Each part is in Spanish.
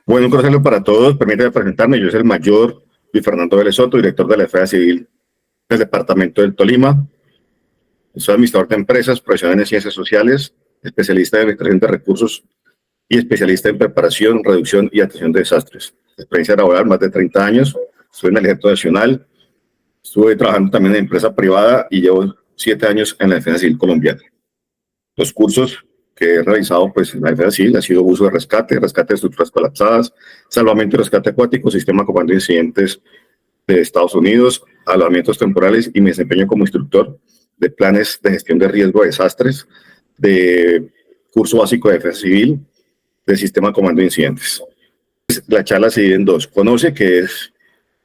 Bueno, un cordial saludo para todos. Permítame presentarme. Yo soy el mayor Luis Fernando Vélez Soto, director de la Defensa Civil del Departamento del Tolima. Soy administrador de empresas, profesional en ciencias sociales, especialista en administración de recursos y especialista en preparación, reducción y atención de desastres. Experiencia laboral, más de 30 años. Estuve en el Ejército Nacional, estuve trabajando también en empresa privada y llevo 7 años en la Defensa Civil colombiana. Los cursos que he realizado pues, en la Defensa Civil ha sido uso de rescate de estructuras colapsadas, salvamento y rescate acuático, sistema de comando de incidentes de Estados Unidos, alojamientos temporales y mi desempeño como instructor de planes de gestión de riesgo de desastres, de curso básico de defensa civil, del sistema de comando de incidentes. La charla se divide en dos. Conoce qué es,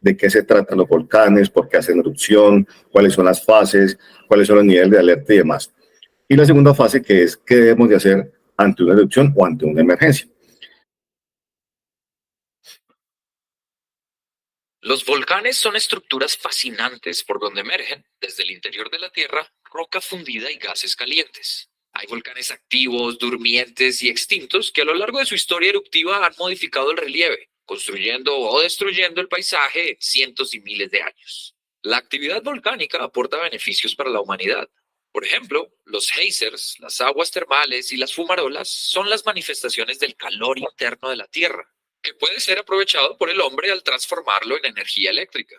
de qué se tratan los volcanes, por qué hacen erupción, cuáles son las fases, cuáles son los niveles de alerta y demás. Y la segunda fase, que es qué debemos de hacer ante una erupción o ante una emergencia. Los volcanes son estructuras fascinantes por donde emergen, desde el interior de la Tierra, roca fundida y gases calientes. Hay volcanes activos, durmientes y extintos que a lo largo de su historia eruptiva han modificado el relieve, construyendo o destruyendo el paisaje en cientos y miles de años. La actividad volcánica aporta beneficios para la humanidad. Por ejemplo, los geysers, las aguas termales y las fumarolas son las manifestaciones del calor interno de la Tierra, que puede ser aprovechado por el hombre al transformarlo en energía eléctrica.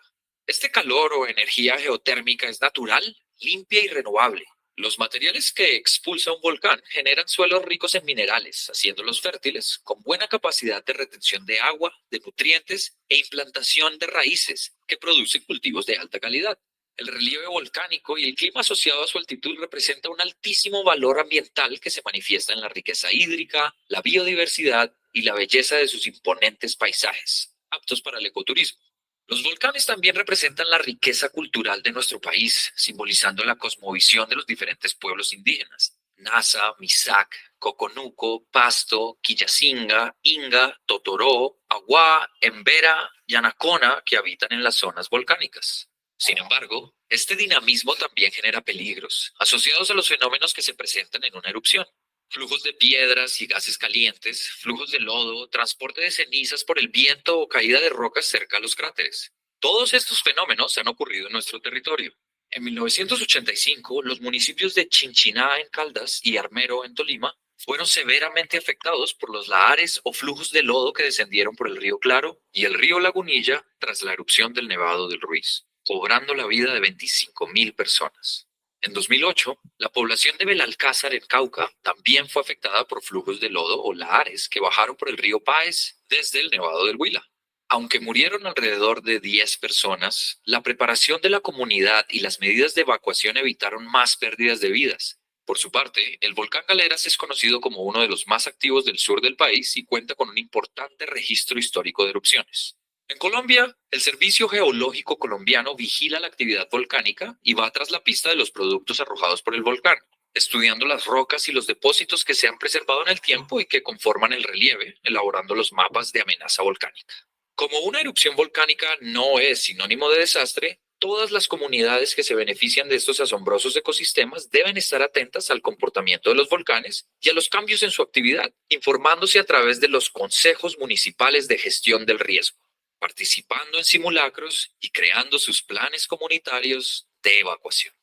Este calor o energía geotérmica es natural, limpia y renovable. Los materiales que expulsa un volcán generan suelos ricos en minerales, haciéndolos fértiles, con buena capacidad de retención de agua, de nutrientes e implantación de raíces que producen cultivos de alta calidad. El relieve volcánico y el clima asociado a su altitud representa un altísimo valor ambiental que se manifiesta en la riqueza hídrica, la biodiversidad y la belleza de sus imponentes paisajes, aptos para el ecoturismo. Los volcanes también representan la riqueza cultural de nuestro país, simbolizando la cosmovisión de los diferentes pueblos indígenas: Nasa, Misak, Coconuco, Pasto, Quillacinga, Inga, Totoró, Aguá, Embera y Anacona, que habitan en las zonas volcánicas. Sin embargo, este dinamismo también genera peligros asociados a los fenómenos que se presentan en una erupción. Flujos de piedras y gases calientes, flujos de lodo, transporte de cenizas por el viento o caída de rocas cerca a los cráteres. Todos estos fenómenos han ocurrido en nuestro territorio. En 1985, los municipios de Chinchiná en Caldas y Armero en Tolima fueron severamente afectados por los lahares o flujos de lodo que descendieron por el río Claro y el río Lagunilla tras la erupción del Nevado del Ruiz, cobrando la vida de 25.000 personas. En 2008, la población de Belalcázar en Cauca también fue afectada por flujos de lodo o lahares que bajaron por el río Páez desde el Nevado del Huila. Aunque murieron alrededor de 10 personas, la preparación de la comunidad y las medidas de evacuación evitaron más pérdidas de vidas. Por su parte, el volcán Galeras es conocido como uno de los más activos del sur del país y cuenta con un importante registro histórico de erupciones. En Colombia, el Servicio Geológico Colombiano vigila la actividad volcánica y va tras la pista de los productos arrojados por el volcán, estudiando las rocas y los depósitos que se han preservado en el tiempo y que conforman el relieve, elaborando los mapas de amenaza volcánica. Como una erupción volcánica no es sinónimo de desastre, todas las comunidades que se benefician de estos asombrosos ecosistemas deben estar atentas al comportamiento de los volcanes y a los cambios en su actividad, informándose a través de los consejos municipales de gestión del riesgo, participando en simulacros y creando sus planes comunitarios de evacuación.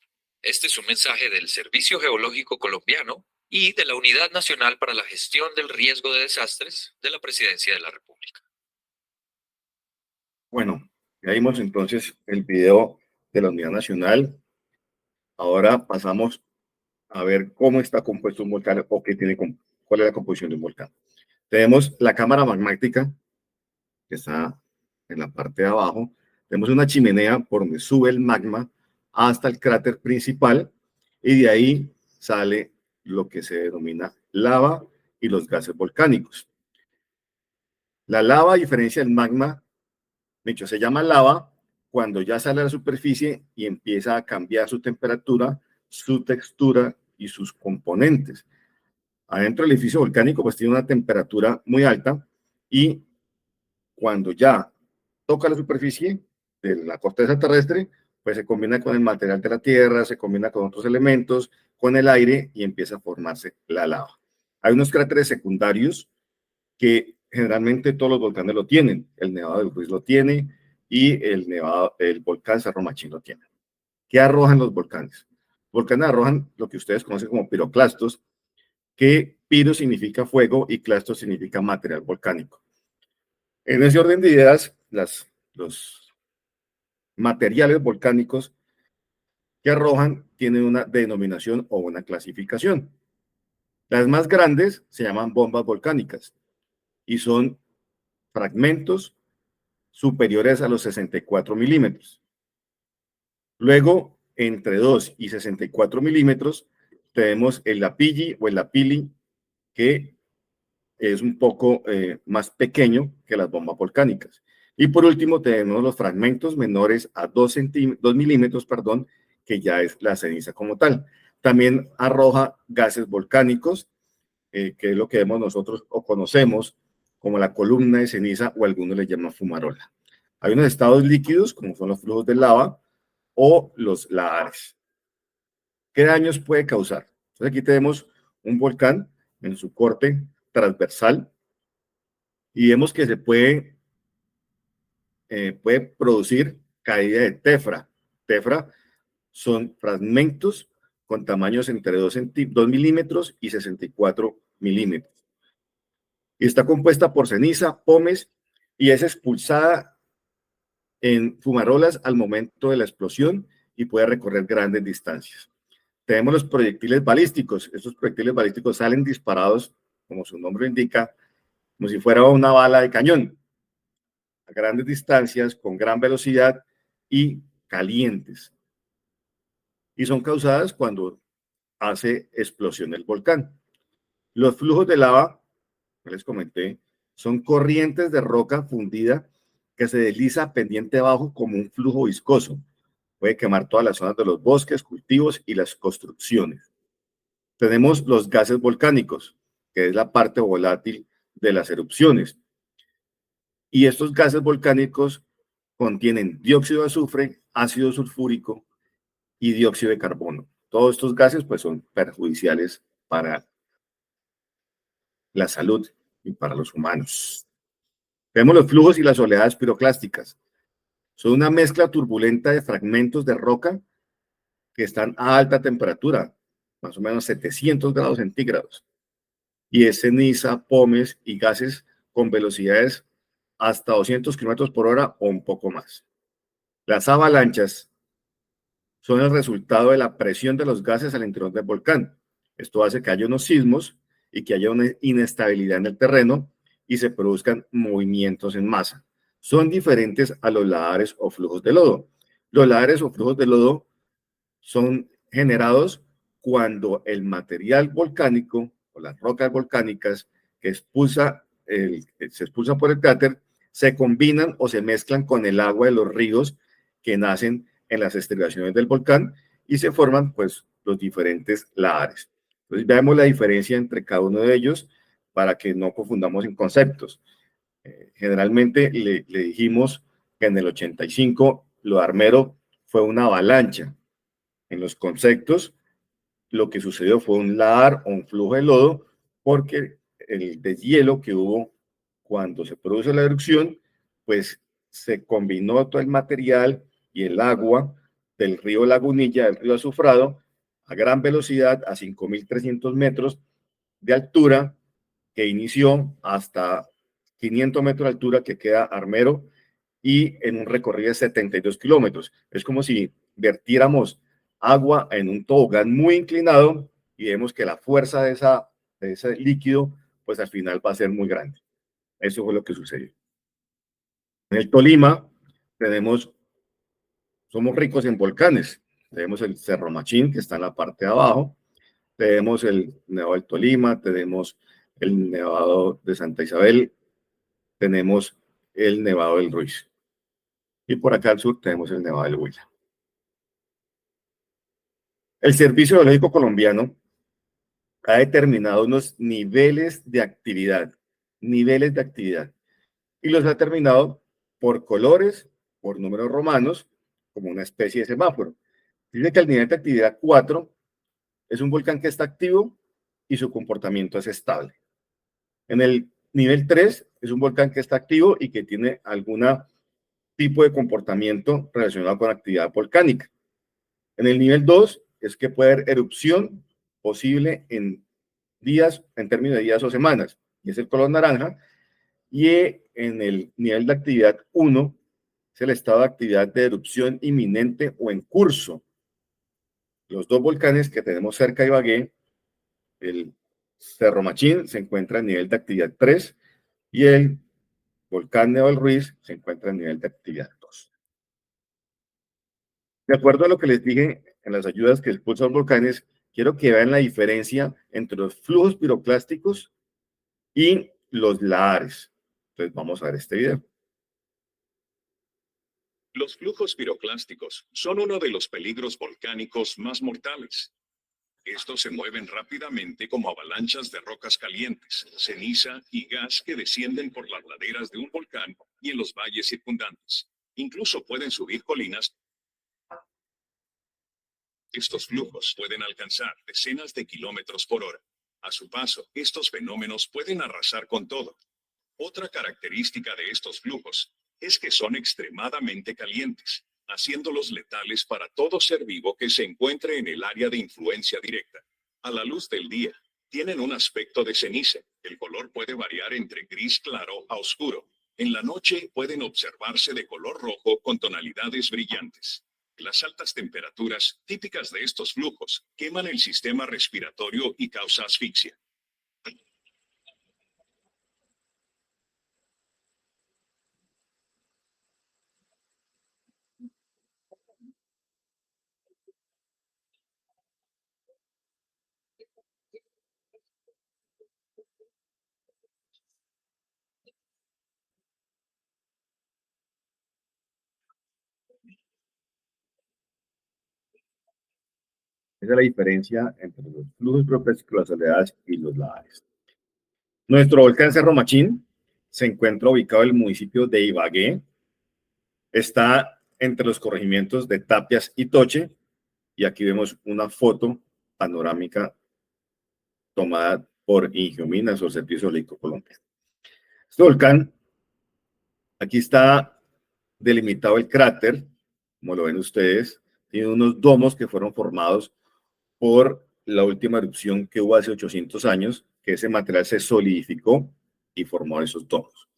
Este es un mensaje del Servicio Geológico Colombiano y de la Unidad Nacional para la Gestión del Riesgo de Desastres de la Presidencia de la República. Bueno, ya vimos entonces el video de la Unidad Nacional. Ahora pasamos a ver cómo está compuesto un volcán o cuál es la composición de un volcán. Tenemos la cámara magmática, que está en la parte de abajo. Tenemos una chimenea por donde sube el magma hasta el cráter principal y de ahí sale lo que se denomina lava y los gases volcánicos. La lava, a diferencia del magma, de hecho, se llama lava cuando ya sale a la superficie y empieza a cambiar su temperatura, su textura y sus componentes. Adentro del edificio volcánico, pues tiene una temperatura muy alta y cuando ya toca la superficie de la corteza terrestre, pues se combina con el material de la tierra, se combina con otros elementos, con el aire y empieza a formarse la lava. Hay unos cráteres secundarios que generalmente todos los volcanes lo tienen. El Nevado del Ruiz lo tiene y el volcán Cerro Machín lo tiene. ¿Qué arrojan los volcanes? Los volcanes arrojan lo que ustedes conocen como piroclastos, que piro significa fuego y clastos significa material volcánico. En ese orden de ideas, los materiales volcánicos que arrojan tienen una denominación o una clasificación. Las más grandes se llaman bombas volcánicas y son fragmentos superiores a los 64 milímetros. Luego, entre 2 y 64 milímetros, tenemos el lapilli o el lapili, que es un poco más pequeño que las bombas volcánicas. Y por último, tenemos los fragmentos menores a 2 milímetros, perdón, que ya es la ceniza como tal. También arroja gases volcánicos, que es lo que vemos nosotros o conocemos como la columna de ceniza, o algunos le llaman fumarola. Hay unos estados líquidos, como son los flujos de lava o los lahares. ¿Qué daños puede causar? Entonces aquí tenemos un volcán en su corte transversal y vemos que se puede producir caída de tefra. Tefra son fragmentos con tamaños entre 2 milímetros y 64 milímetros. Y está compuesta por ceniza, pomes, y es expulsada en fumarolas al momento de la explosión y puede recorrer grandes distancias. Tenemos los proyectiles balísticos. Estos proyectiles balísticos salen disparados, como su nombre indica, como si fuera una bala de cañón, a grandes distancias, con gran velocidad y calientes. Y son causadas cuando hace explosión el volcán. Los flujos de lava, que les comenté, son corrientes de roca fundida que se desliza pendiente abajo como un flujo viscoso. Puede quemar todas las zonas de los bosques, cultivos y las construcciones. Tenemos los gases volcánicos, que es la parte volátil de las erupciones. Y estos gases volcánicos contienen dióxido de azufre, ácido sulfúrico y dióxido de carbono. Todos estos gases pues, son perjudiciales para la salud y para los humanos. Vemos los flujos y las oleadas piroclásticas. Son una mezcla turbulenta de fragmentos de roca que están a alta temperatura, más o menos 700 grados centígrados. Y es ceniza, pomes y gases con velocidades hasta 200 kilómetros por hora o un poco más. Las avalanchas son el resultado de la presión de los gases al interior del volcán. Esto hace que haya unos sismos y que haya una inestabilidad en el terreno y se produzcan movimientos en masa. Son diferentes a los lahares o flujos de lodo. Los lahares o flujos de lodo son generados cuando el material volcánico o las rocas volcánicas que se expulsa por el cráter se combinan o se mezclan con el agua de los ríos que nacen en las estribaciones del volcán y se forman pues los diferentes lahares. Entonces veamos la diferencia entre cada uno de ellos para que no confundamos en conceptos. Generalmente le dijimos que en el 85 lo de Armero fue una avalancha. En los conceptos, lo que sucedió fue un lahar o un flujo de lodo, porque el deshielo que hubo cuando se produce la erupción, pues se combinó todo el material y el agua del río Lagunilla, del río Azufrado, a gran velocidad, a 5.300 metros de altura, que inició hasta 500 metros de altura, que queda Armero, y en un recorrido de 72 kilómetros. Es como si vertiéramos agua en un tobogán muy inclinado y vemos que la fuerza de ese líquido, pues al final va a ser muy grande. Eso fue lo que sucedió. En el Tolima somos ricos en volcanes. Tenemos el Cerro Machín, que está en la parte de abajo. Tenemos el Nevado del Tolima, tenemos el Nevado de Santa Isabel, tenemos el Nevado del Ruiz. Y por acá al sur tenemos el Nevado del Huila. El Servicio Geológico Colombiano ha determinado unos niveles de actividad, y los ha determinado por colores, por números romanos, como una especie de semáforo. Dice que el nivel de actividad 4 es un volcán que está activo y su comportamiento es estable. En el nivel 3 es un volcán que está activo y que tiene algún tipo de comportamiento relacionado con actividad volcánica. En el nivel 2 es que puede haber erupción posible en días, en términos de días o semanas, y es el color naranja. Y en el nivel de actividad 1 es el estado de actividad de erupción inminente o en curso. Los dos volcanes que tenemos cerca de Ibagué, el Cerro Machín se encuentra en nivel de actividad 3 y el volcán Nevado del Ruiz se encuentra en nivel de actividad 2. De acuerdo a lo que les dije en las ayudas que expulsan los volcanes, quiero que vean la diferencia entre los flujos piroclásticos y los lahares. Entonces vamos a ver este video. Los flujos piroclásticos son uno de los peligros volcánicos más mortales. Estos se mueven rápidamente como avalanchas de rocas calientes, ceniza y gas que descienden por las laderas de un volcán y en los valles circundantes. Incluso pueden subir colinas. Estos flujos pueden alcanzar decenas de kilómetros por hora. A su paso, estos fenómenos pueden arrasar con todo. Otra característica de estos flujos es que son extremadamente calientes, haciéndolos letales para todo ser vivo que se encuentre en el área de influencia directa. A la luz del día, tienen un aspecto de ceniza. El color puede variar entre gris claro a oscuro. En la noche pueden observarse de color rojo con tonalidades brillantes. Las altas temperaturas, típicas de estos flujos, queman el sistema respiratorio y causa asfixia. Esa es la diferencia entre los flujos piroclásticos, las oleadas y los lahares. Nuestro volcán Cerro Machín se encuentra ubicado en el municipio de Ibagué. Está entre los corregimientos de Tapias y Toche. Y aquí vemos una foto panorámica tomada por Ingiominas o Servicio Geológico Colombiano. Este volcán, aquí está delimitado el cráter, como lo ven ustedes, tiene unos domos que fueron formados por la última erupción que hubo hace 800 años, que ese material se solidificó y formó esos domos.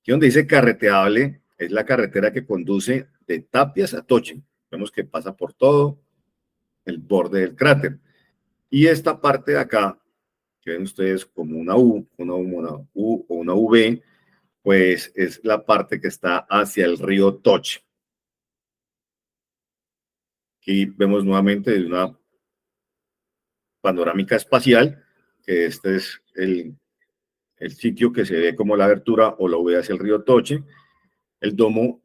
Aquí donde dice carreteable, es la carretera que conduce de Tapias a Toche. Vemos que pasa por todo el borde del cráter. Y esta parte de acá, que ven ustedes como una U o una V, pues es la parte que está hacia el río Toche. Aquí vemos nuevamente una panorámica espacial, que este es el sitio que se ve como la abertura o la V hacia el río Toche, el domo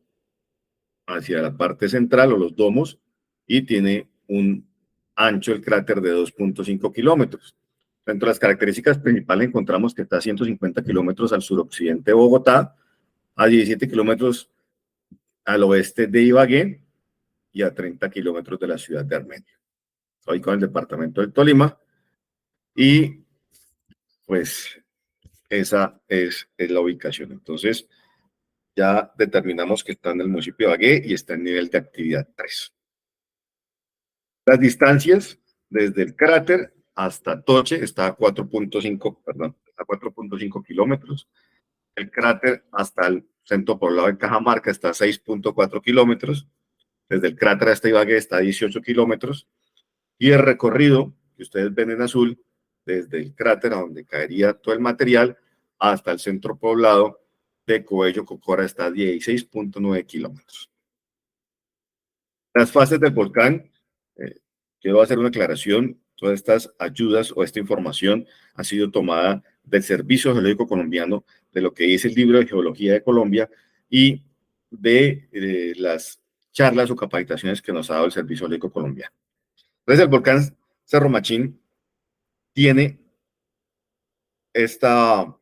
hacia la parte central o los domos, y tiene un ancho el cráter de 2.5 kilómetros. Dentro de las características principales encontramos que está a 150 kilómetros al suroccidente de Bogotá, a 17 kilómetros al oeste de Ibagué y a 30 kilómetros de la ciudad de Armenia. Estoy con el departamento del Tolima y pues esa es la ubicación. Entonces ya determinamos que está en el municipio de Ibagué y está en nivel de actividad 3. Las distancias desde el cráter hasta Toche está a 4.5 kilómetros. El cráter hasta el centro poblado de Cajamarca está a 6.4 kilómetros. Desde el cráter hasta Ibagué está a 18 kilómetros. Y el recorrido que ustedes ven en azul, desde el cráter a donde caería todo el material hasta el centro poblado de Coello Cocora está a 16.9 kilómetros. Las fases del volcán, quiero hacer una aclaración, todas estas ayudas o esta información ha sido tomada del Servicio Geológico Colombiano, de lo que dice el libro de Geología de Colombia y de las charlas o capacitaciones que nos ha dado el Servicio Geológico Colombiano. Entonces el volcán Cerro Machín tiene esta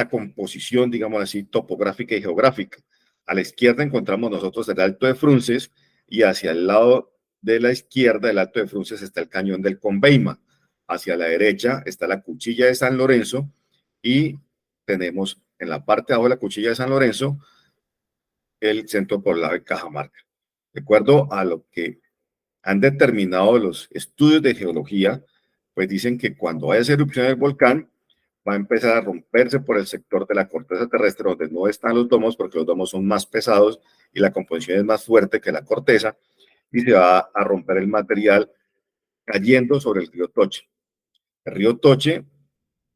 composición, digamos así, topográfica y geográfica. A la izquierda encontramos nosotros el Alto de Frunces y hacia el lado de la izquierda del Alto de Frunces está el Cañón del Conveima. Hacia la derecha está la Cuchilla de San Lorenzo y tenemos en la parte de abajo de la cuchilla de San Lorenzo el centro poblado de Cajamarca. De acuerdo a lo que han determinado los estudios de geología, pues dicen que cuando haya esa erupción del volcán, va a empezar a romperse por el sector de la corteza terrestre donde no están los domos, porque los domos son más pesados y la composición es más fuerte que la corteza, y se va a romper el material cayendo sobre el río Toche. El río Toche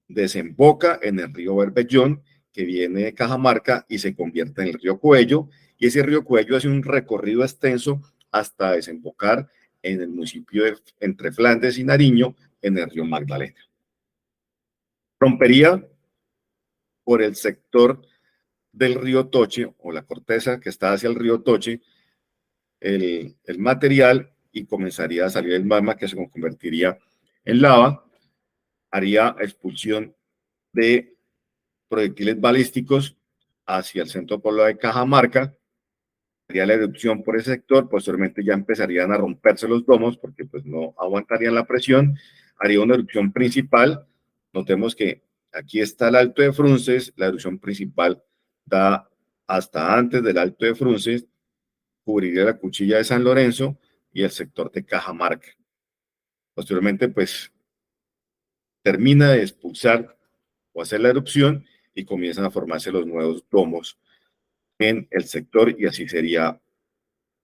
desemboca en el río Berbellón, que viene de Cajamarca y se convierte en el río Cuello, y ese río Cuello hace un recorrido extenso hasta desembocar en el municipio de entre Flandes y Nariño, en el río Magdalena. Rompería por el sector del río Toche, o la corteza que está hacia el río Toche, el material, y comenzaría a salir el magma que se convertiría en lava, haría expulsión de proyectiles balísticos hacia el centro poblado de Cajamarca, haría la erupción por ese sector, posteriormente ya empezarían a romperse los domos porque pues no aguantarían la presión, haría una erupción principal. Notemos que aquí está el Alto de Frunces, la erupción principal da hasta antes del Alto de Frunces, cubriría la cuchilla de San Lorenzo y el sector de Cajamarca. Posteriormente pues termina de expulsar o hacer la erupción y comienzan a formarse los nuevos domos en el sector, y así sería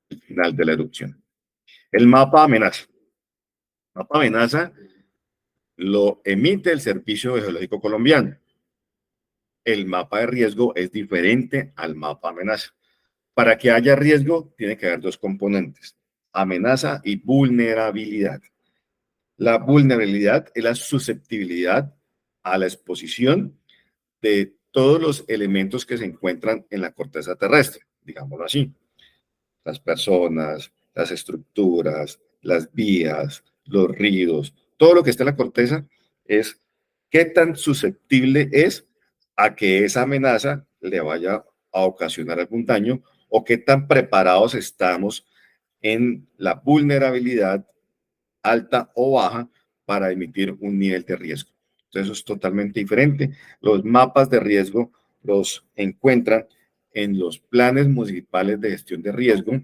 el final de la erupción. El mapa amenaza. El mapa amenaza lo emite el Servicio Geológico Colombiano. El mapa de riesgo es diferente al mapa amenaza. Para que haya riesgo, tiene que haber dos componentes: amenaza y vulnerabilidad. La vulnerabilidad es la susceptibilidad a la exposición de todos los elementos que se encuentran en la corteza terrestre, digámoslo así. Las personas, las estructuras, las vías, los ríos, todo lo que está en la corteza es qué tan susceptible es a que esa amenaza le vaya a ocasionar algún daño, o qué tan preparados estamos en la vulnerabilidad alta o baja para emitir un nivel de riesgo. Entonces eso es totalmente diferente. Los mapas de riesgo los encuentran en los planes municipales de gestión de riesgo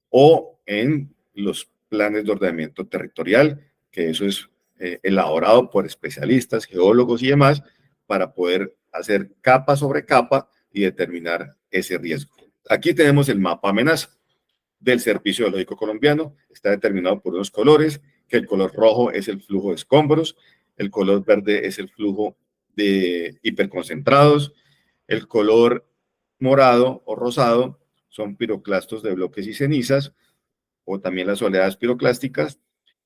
o en los planes de ordenamiento territorial, que eso es elaborado por especialistas, geólogos y demás, para poder hacer capa sobre capa y determinar ese riesgo. Aquí tenemos el mapa amenaza del Servicio Geológico Colombiano. Está determinado por unos colores, que el color rojo es el flujo de escombros, el color verde es el flujo de hiperconcentrados, el color morado o rosado son piroclastos de bloques y cenizas, o también las oleadas piroclásticas.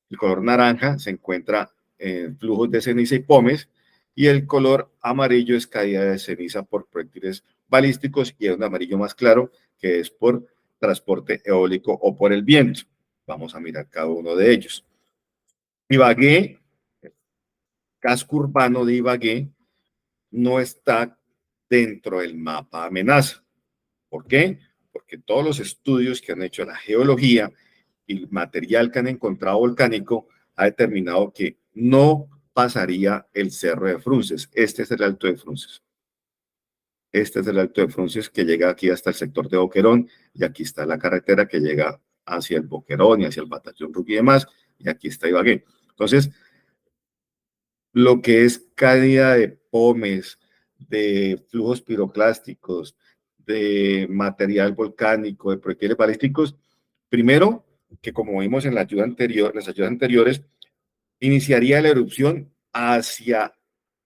El color naranja se encuentra en flujos de ceniza y pomes, y el color amarillo es caída de ceniza por proyectiles balísticos, y es un amarillo más claro que es por transporte eólico o por el viento. Vamos a mirar cada uno de ellos. Ibagué, casco urbano de Ibagué, no está dentro del mapa amenaza. ¿Por qué? Porque todos los estudios que han hecho la geología y el material que han encontrado volcánico ha determinado que no pasaría el Cerro de Frunces. Este es el Alto de Frunces. Este es el Alto de Frunces que llega aquí hasta el sector de Boquerón, y aquí está la carretera que llega hacia el Boquerón y hacia el Batallón Ruki y demás, y aquí está Ibagué. Entonces, lo que es caída de pomes, de flujos piroclásticos, de material volcánico, de proyectiles balísticos, primero, que como vimos en la ayuda anterior, las ayudas anteriores, iniciaría la erupción hacia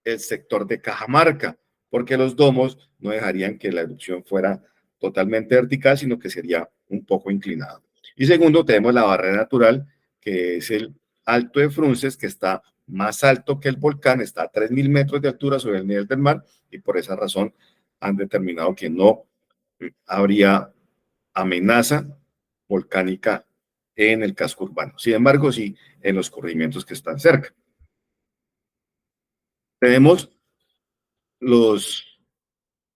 el sector de Cajamarca, porque los domos no dejarían que la erupción fuera totalmente vertical, sino que sería un poco inclinado. Y segundo, tenemos la barrera natural, que es el Alto de Frunces, que está más alto que el volcán, está a 3.000 metros de altura sobre el nivel del mar, y por esa razón han determinado que no habría amenaza volcánica en el casco urbano. Sin embargo, sí en los corregimientos que están cerca. Tenemos los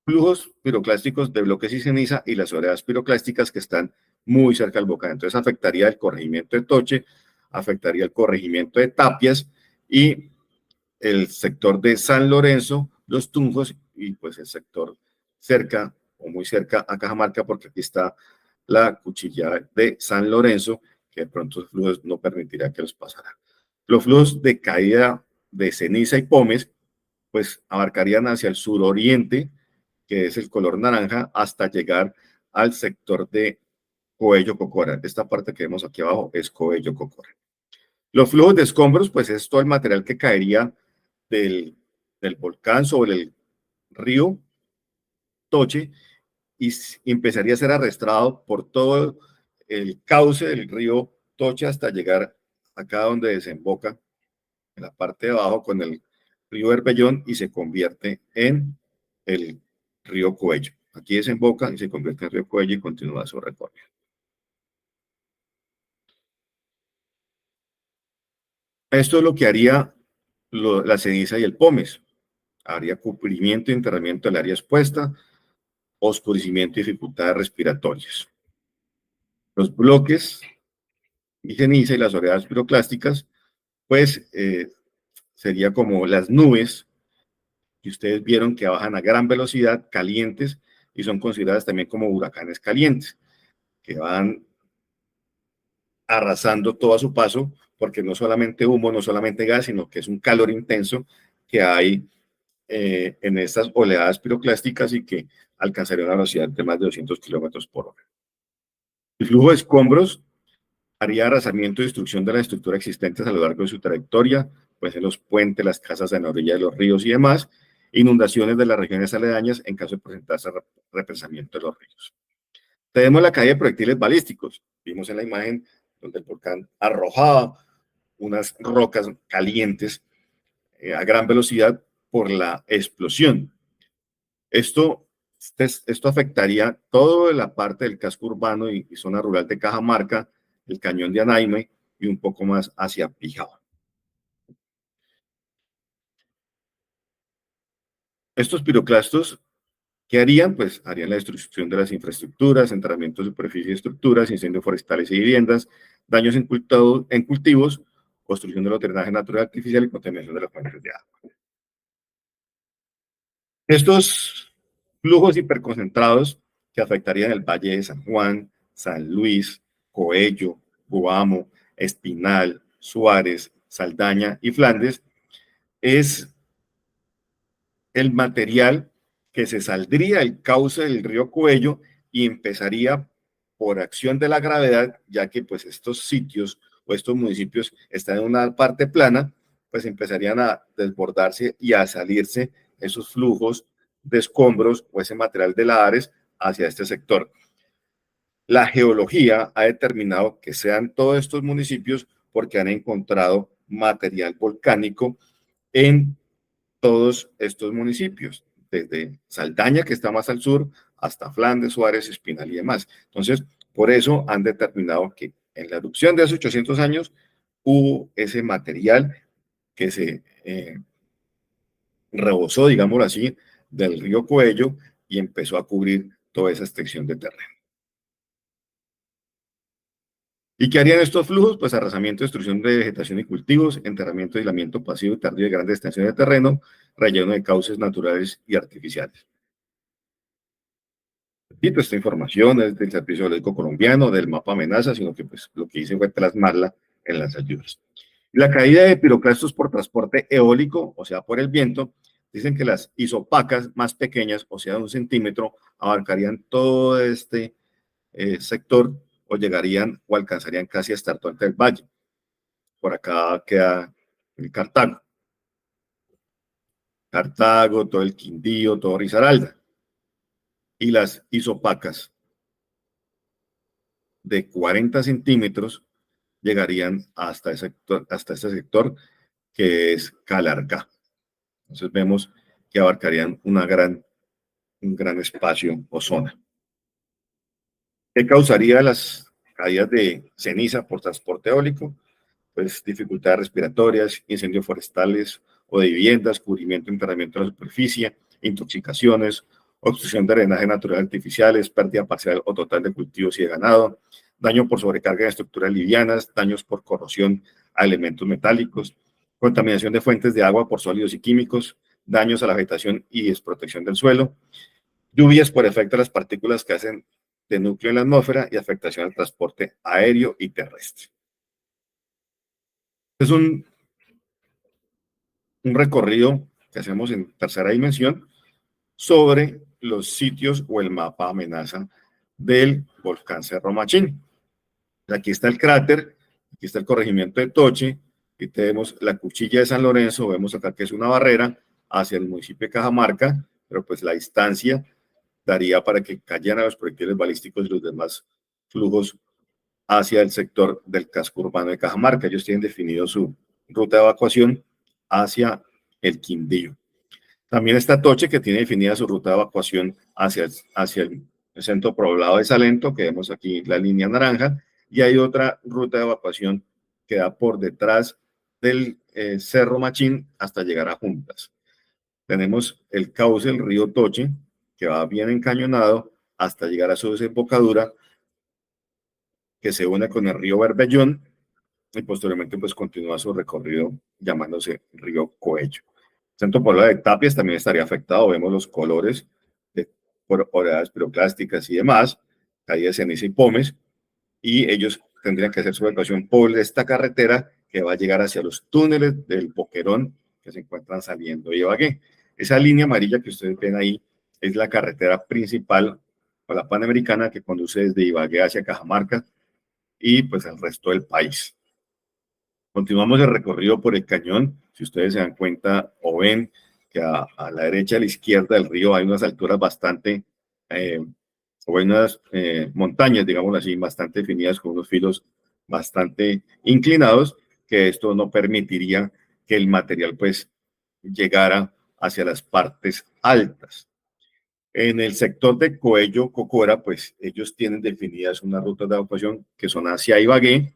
flujos piroclásticos de bloques y ceniza y las oleadas piroclásticas que están muy cerca del volcán. Entonces afectaría el corregimiento de Toche, afectaría el corregimiento de Tapias y el sector de San Lorenzo, Los Tunjos y pues el sector cerca o muy cerca a Cajamarca, porque aquí está la cuchilla de San Lorenzo, que de pronto los flujos no permitirá que los pasara. Los flujos de caída de ceniza y pomes, pues abarcarían hacia el suroriente, que es el color naranja, hasta llegar al sector de Coello Cocora. Esta parte que vemos aquí abajo es Coello Cocora. Los flujos de escombros, pues es todo el material que caería del volcán sobre el río Toche y empezaría a ser arrastrado por todo el cauce del río Toche hasta llegar acá donde desemboca en la parte de abajo con el río Berbellón y se convierte en el río Coello. Aquí desemboca y se convierte en el río Coello y continúa su recorrido. Esto es lo que haría la ceniza y el pómez. Habría cubrimiento y enterramiento del área expuesta, oscurecimiento y dificultades respiratorias. Los bloques y ceniza y las oleadas piroclásticas, pues sería como las nubes que ustedes vieron que bajan a gran velocidad, calientes, y son consideradas también como huracanes calientes, que van arrasando todo a su paso, porque no solamente humo, no solamente gas, sino que es un calor intenso que hay en estas oleadas piroclásticas y que alcanzaría una velocidad de más de 200 kilómetros por hora. El flujo de escombros haría arrasamiento y destrucción de las estructuras existentes a lo largo de su trayectoria, pues en los puentes, las casas en la orilla de los ríos y demás, inundaciones de las regiones aledañas en caso de presentarse represamiento de los ríos. Tenemos la caída de proyectiles balísticos. Vimos en la imagen donde el volcán arrojaba unas rocas calientes a gran velocidad por la explosión. Esto afectaría toda la parte del casco urbano y zona rural de Cajamarca, el cañón de Anaime y un poco más hacia Pijao. Estos piroclastos, ¿qué harían? Pues harían la destrucción de las infraestructuras, enterramiento de superficie y estructuras, incendios forestales y viviendas, daños en cultivos, construcción de los drenajes natural artificial y contaminación de las fuentes de agua. Estos flujos hiperconcentrados que afectarían el Valle de San Juan, San Luis, Coello, Guamo, Espinal, Suárez, Saldaña y Flandes, es el material que se saldría del cauce del río Coello y empezaría por acción de la gravedad, ya que pues estos sitios o estos municipios están en una parte plana, pues empezarían a desbordarse y a salirse esos flujos de escombros o ese material de lahares hacia este sector. La geología ha determinado que sean todos estos municipios porque han encontrado material volcánico en todos estos municipios, desde Saldaña, que está más al sur, hasta Flandes, Suárez, Espinal y demás. Entonces, por eso han determinado que en la erupción de hace 800 años hubo ese material que se rebosó, digámoslo así, del río Coello y empezó a cubrir toda esa extensión de terreno. ¿Y qué harían estos flujos? Pues arrasamiento, destrucción de vegetación y cultivos, enterramiento, aislamiento pasivo y tardío de grandes extensiones de terreno, relleno de cauces naturales y artificiales. Repito, esta información es del Servicio Geológico Colombiano, del mapa amenaza, sino que pues lo que hice fue plasmarla en las ayudas. La caída de piroclastos por transporte eólico, o sea, por el viento, dicen que las isopacas más pequeñas, o sea, de 1 centímetro, abarcarían todo este sector o llegarían o alcanzarían casi hasta el Torrente del Valle. Por acá queda el Cartago. Cartago, todo el Quindío, todo Risaralda. Y las isopacas de 40 centímetros llegarían hasta ese sector que es Calarcá. Entonces vemos que abarcarían un gran espacio o zona. ¿Qué causaría las caídas de ceniza por transporte eólico? Pues dificultades respiratorias, incendios forestales o de viviendas, cubrimiento, enterramiento de la superficie, intoxicaciones, obstrucción de drenaje natural artificiales, pérdida parcial o total de cultivos y de ganado, daño por sobrecarga de estructuras livianas, daños por corrosión a elementos metálicos, contaminación de fuentes de agua por sólidos y químicos, daños a la vegetación y desprotección del suelo, lluvias por efecto de las partículas que hacen de núcleo en la atmósfera y afectación al transporte aéreo y terrestre. Es un recorrido que hacemos en tercera dimensión sobre los sitios o el mapa amenaza del volcán Cerro Machín. Aquí está el cráter, aquí está el corregimiento de Toche, aquí tenemos la cuchilla de San Lorenzo, vemos acá que es una barrera hacia el municipio de Cajamarca, pero pues la distancia daría para que cayeran los proyectiles balísticos y los demás flujos hacia el sector del casco urbano de Cajamarca. Ellos tienen definido su ruta de evacuación hacia el Quindío. También está Toche, que tiene definida su ruta de evacuación hacia el centro poblado de Salento, que vemos aquí la línea naranja, y hay otra ruta de evacuación que da por detrás del Cerro Machín hasta llegar a Juntas. Tenemos el cauce del río Toche, que va bien encañonado hasta llegar a su desembocadura, que se une con el río Berbellón, y posteriormente pues continúa su recorrido llamándose río Coello. El centro poblado de Tapias también estaría afectado, vemos los colores por oleadas piroclásticas y demás, caída de ceniza y pomes, y ellos tendrían que hacer su evacuación por esta carretera que va a llegar hacia los túneles del Boquerón que se encuentran saliendo de Ibagué. Esa línea amarilla que ustedes ven ahí es la carretera principal o la panamericana que conduce desde Ibagué hacia Cajamarca y pues al resto del país. Continuamos el recorrido por el cañón. Si ustedes se dan cuenta o ven que a la derecha y a la izquierda del río hay unas alturas bastante, o hay unas montañas, digamos así, bastante definidas con unos filos bastante inclinados, que esto no permitiría que el material pues llegara hacia las partes altas. En el sector de Coello, Cocora, pues ellos tienen definidas unas rutas de evacuación que son hacia Ibagué,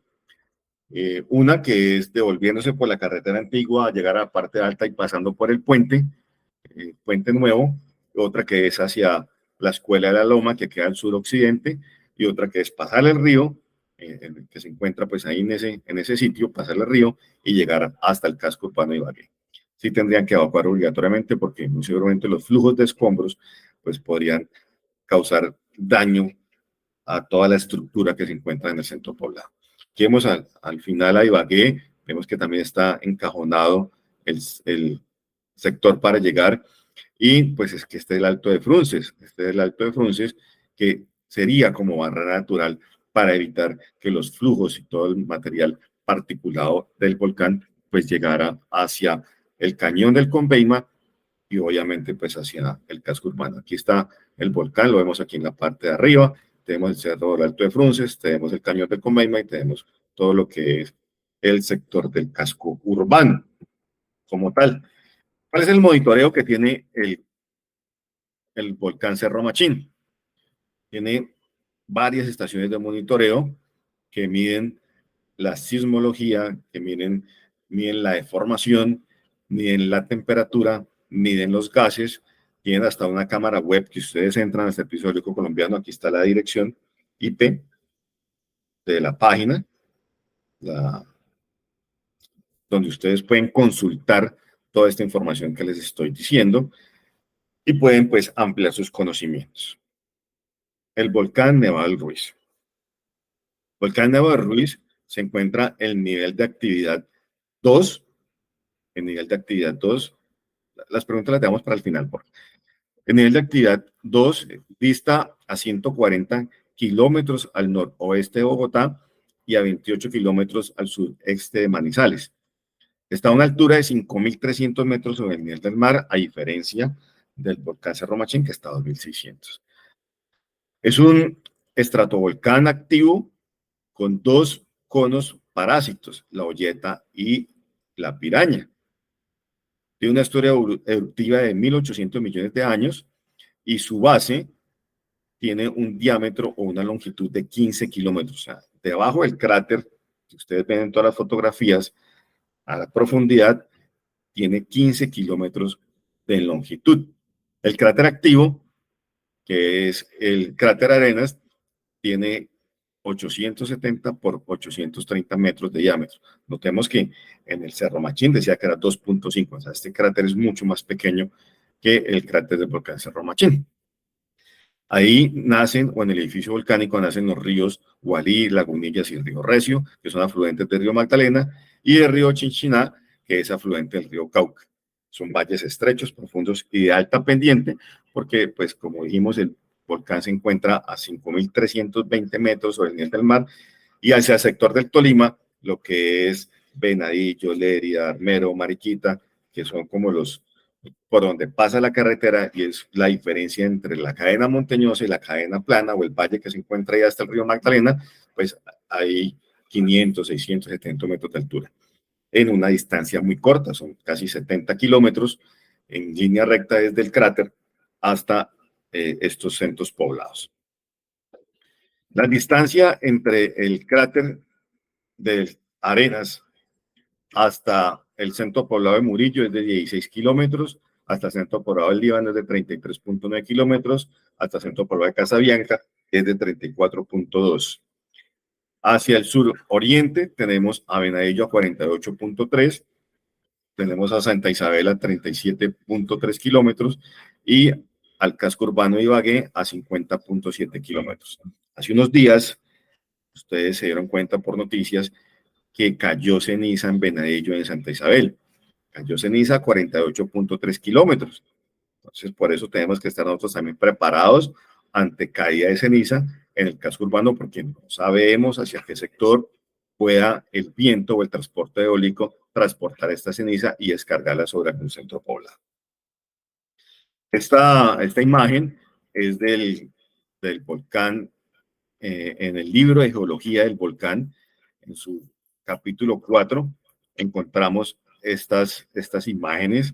una que es devolviéndose por la carretera antigua a llegar a la parte alta y pasando por el puente nuevo, otra que es hacia la Escuela de la Loma, que queda al suroccidente, y otra que es pasar el río, que se encuentra pues ahí en ese sitio, pasar el río y llegar hasta el casco urbano de Ibagué. Sí tendrían que evacuar obligatoriamente porque muy seguramente los flujos de escombros pues podrían causar daño a toda la estructura que se encuentra en el centro poblado. Aquí vemos al final a Ibagué, vemos que también está encajonado el sector para llegar, y pues es que este es el Alto de Frunces, que sería como barrera natural para evitar que los flujos y todo el material particulado del volcán pues llegara hacia el cañón del Conveima y obviamente pues hacia el casco urbano. Aquí está el volcán, lo vemos aquí en la parte de arriba, tenemos el cerro del Alto de Frunces, tenemos el cañón del Conveima y tenemos todo lo que es el sector del casco urbano como tal. ¿Cuál es el monitoreo que tiene el volcán Cerro Machín? Tiene varias estaciones de monitoreo que miden la sismología, que miden la deformación, miden la temperatura, miden los gases, tienen hasta una cámara web que ustedes entran al Servicio Geológico Colombiano, aquí está la dirección IP de la página, donde ustedes pueden consultar toda esta información que les estoy diciendo y pueden pues ampliar sus conocimientos. El volcán Nevado del Ruiz. El volcán Nevado del Ruiz se encuentra en el nivel de actividad 2. En nivel de actividad 2, las preguntas las dejamos para el final. En nivel de actividad 2, dista a 140 kilómetros al noroeste de Bogotá y a 28 kilómetros al sureste de Manizales. Está a una altura de 5.300 metros sobre el nivel del mar, a diferencia del volcán Cerro Machín, que está a 2.600. Es un estratovolcán activo con dos conos parásitos, la olleta y la piraña. Tiene una historia eruptiva de 1.800 millones de años y su base tiene un diámetro o una longitud de 15 kilómetros. O sea, debajo del cráter, que ustedes ven en todas las fotografías, a la profundidad, tiene 15 kilómetros de longitud. El cráter activo, que es el cráter Arenas, tiene 870 por 830 metros de diámetro. Notemos que en el Cerro Machín decía que era 2.5, o sea, este cráter es mucho más pequeño que el cráter del volcán Cerro Machín. Ahí nacen, o en el edificio volcánico, nacen los ríos Gualí, Lagunillas y el río Recio, que son afluentes del río Magdalena, y el río Chinchiná, que es afluente del río Cauca. Son valles estrechos, profundos y de alta pendiente, porque, pues, como dijimos, el volcán se encuentra a 5.320 metros sobre el nivel del mar, y hacia el sector del Tolima, lo que es Venadillo, Lérida, Armero, Mariquita, que son como los por donde pasa la carretera, y es la diferencia entre la cadena montañosa y la cadena plana, o el valle que se encuentra ahí hasta el río Magdalena, pues hay 500, 600, 700 metros de altura, en una distancia muy corta, son casi 70 kilómetros en línea recta desde el cráter hasta estos centros poblados. La distancia entre el cráter de Arenas hasta el centro poblado de Murillo es de 16 kilómetros, hasta el centro poblado del Líbano es de 33.9 kilómetros, hasta el centro poblado de Casabianca es de 34.2. Hacia el suroriente tenemos a Venadillo a 48.3, tenemos a Santa Isabel a 37.3 kilómetros y al casco urbano de Ibagué a 50.7 kilómetros. Hace unos días, ustedes se dieron cuenta por noticias que cayó ceniza en Venadillo, en Santa Isabel. Cayó ceniza a 48.3 kilómetros. Entonces, por eso tenemos que estar nosotros también preparados ante caída de ceniza en el casco urbano, porque no sabemos hacia qué sector pueda el viento o el transporte eólico transportar esta ceniza y descargarla sobre algún centro poblado. Esta imagen es del volcán, en el libro de geología del volcán, en su capítulo 4, encontramos estas imágenes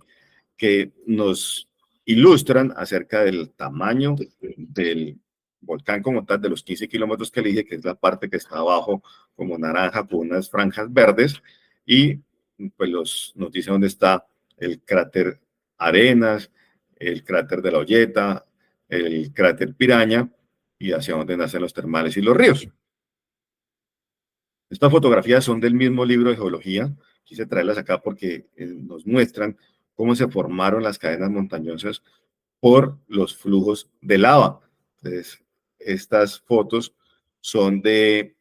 que nos ilustran acerca del tamaño del volcán como tal, de los 15 kilómetros que le dije, que es la parte que está abajo como naranja con unas franjas verdes, y pues nos dice dónde está el cráter Arenas, el cráter de la Olleta, el cráter Piraña, y hacia dónde nacen los termales y los ríos. Estas fotografías son del mismo libro de geología. Quise traerlas acá porque nos muestran cómo se formaron las cadenas montañosas por los flujos de lava. Entonces, estas fotos son de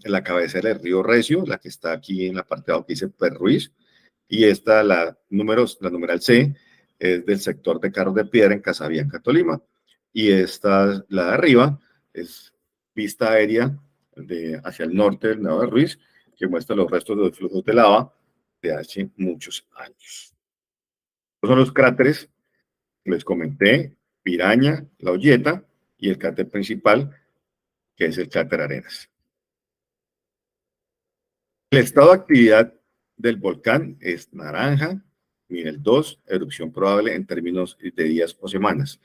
la cabecera del río Recio, la que está aquí en la parte de abajo que dice Perruiz, y esta, la numeral C, es del sector de Carros de Piedra en Casabianca, Tolima. Y esta, la de arriba, es vista aérea hacia el norte del Nevado de Ruiz, que muestra los restos de los flujos de lava de hace muchos años. Estos son los cráteres que les comenté: Piraña, La Olleta, y el cráter principal, que es el cráter Arenas. El estado de actividad del volcán es naranja, nivel 2, erupción probable en términos de días o semanas.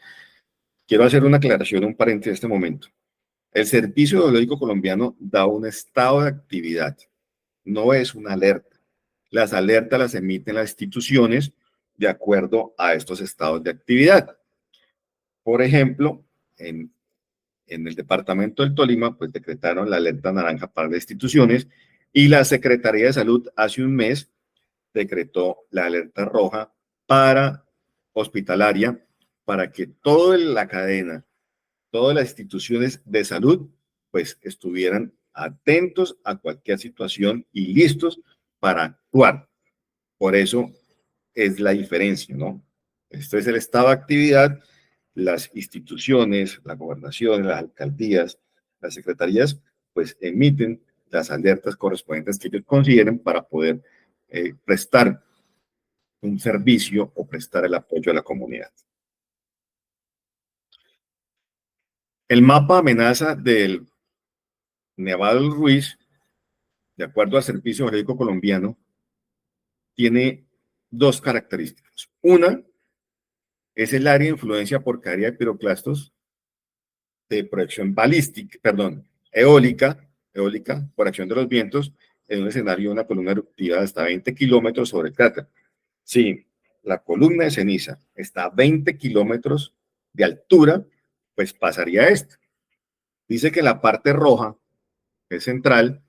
Quiero hacer una aclaración, un paréntesis en este momento. El Servicio Geológico Colombiano da un estado de actividad, no es una alerta. Las alertas las emiten las instituciones de acuerdo a estos estados de actividad. Por ejemplo, en el departamento del Tolima, pues decretaron la alerta naranja para las instituciones, y la Secretaría de Salud hace un mes decretó la alerta roja para hospitalaria, para que toda la cadena, todas las instituciones de salud, pues estuvieran atentos a cualquier situación y listos para actuar. Por eso es la diferencia, ¿no? Esto es el estado de actividad. Las instituciones, la gobernación, las alcaldías, las secretarías, pues emiten las alertas correspondientes que ellos consideren para poder prestar un servicio o prestar el apoyo a la comunidad. El mapa amenaza del Nevado del Ruiz, de acuerdo al Servicio Geológico Colombiano, tiene dos características. Una es el área de influencia por caída de piroclastos de proyección eólica por acción de los vientos, en un escenario de una columna eruptiva de hasta 20 kilómetros sobre el cráter. Si la columna de ceniza está a 20 kilómetros de altura, pues pasaría esto. Dice que la parte roja que es central,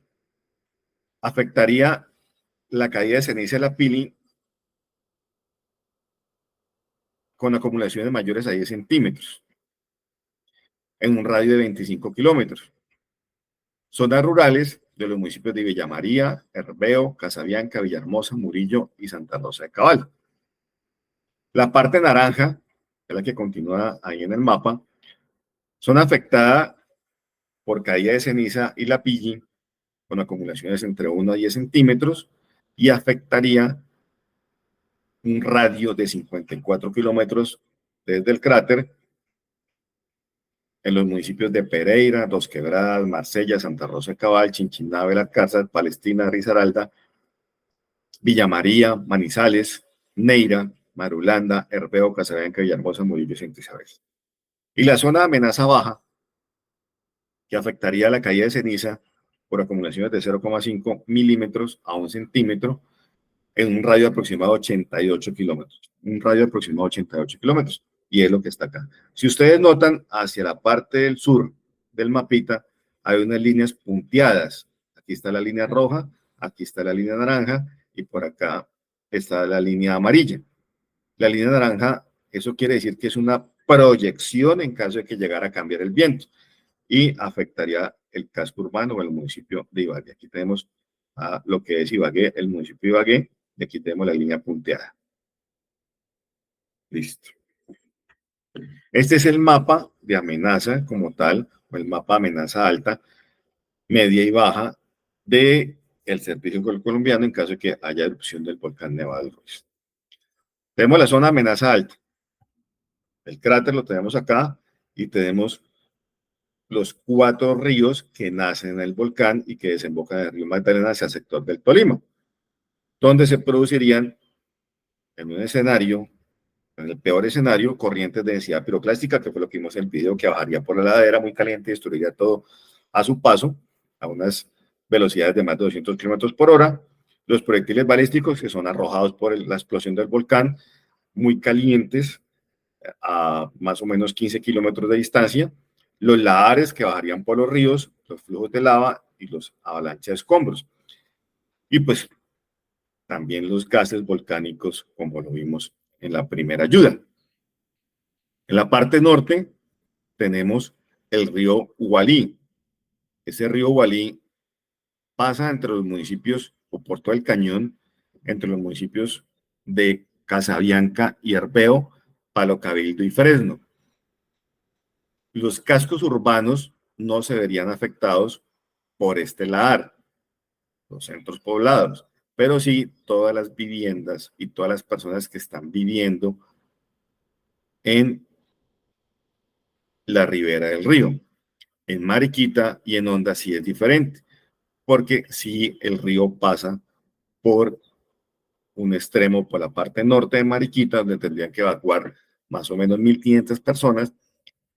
afectaría la caída de ceniza de la Pili con acumulaciones mayores a 10 centímetros en un radio de 25 kilómetros. Zonas rurales de los municipios de Villa María, Herveo, Casabianca, Villahermosa, Murillo y Santa Rosa de Cabal. La parte naranja, que es la que continúa ahí en el mapa, son afectadas por caída de ceniza y la Pili con acumulaciones entre 1 a 10 centímetros y afectaría un radio de 54 kilómetros desde el cráter en los municipios de Pereira, Dos Quebradas, Marsella, Santa Rosa de Cabal, Chinchiná, Belalcázar, Palestina, Risaralda, Villa María, Manizales, Neira, Marulanda, Herveo, Casabianca, Villahermosa, Murillo y Santa Isabel. Y la zona de amenaza baja, que afectaría la caída de ceniza por acumulaciones de 0,5 milímetros a 1 centímetro en un radio aproximado de 88 kilómetros. Un radio aproximado de 88 kilómetros. Y es lo que está acá. Si ustedes notan, hacia la parte del sur del mapita hay unas líneas punteadas. Aquí está la línea roja, aquí está la línea naranja y por acá está la línea amarilla. La línea naranja, eso quiere decir que es una proyección en caso de que llegara a cambiar el viento y afectaría el casco urbano o el municipio de Ibagué. Aquí tenemos a lo que es Ibagué, el municipio de Ibagué, y aquí tenemos la línea punteada. Listo. Este es el mapa de amenaza como tal, o el mapa de amenaza alta, media y baja del servicio colombiano en caso de que haya erupción del volcán Nevado del Ruiz. Tenemos la zona de amenaza alta. El cráter lo tenemos acá y tenemos los 4 ríos que nacen en el volcán y que desembocan en el río Magdalena hacia el sector del Tolima, donde se producirían en un escenario, en el peor escenario, corrientes de densidad piroclástica, que fue lo que vimos en el video, que bajaría por la ladera muy caliente y destruiría todo a su paso, a unas velocidades de más de 200 kilómetros por hora. Los proyectiles balísticos que son arrojados por la explosión del volcán, muy calientes, a más o menos 15 kilómetros de distancia. Los lahares que bajarían por los ríos, los flujos de lava y los avalanchas de escombros. Y pues también los gases volcánicos, como lo vimos en la primera ayuda. En la parte norte tenemos el río Ubalí. Ese río Ubalí pasa entre los municipios, o por todo el cañón, entre los municipios de Casabianca y Herveo, Palo Cabildo y Fresno. Los cascos urbanos no se verían afectados por este lahar, los centros poblados, pero sí todas las viviendas y todas las personas que están viviendo en la ribera del río. En Mariquita y en Honda sí es diferente, porque sí el río pasa por un extremo, por la parte norte de Mariquita, donde tendrían que evacuar más o menos 1.500 personas,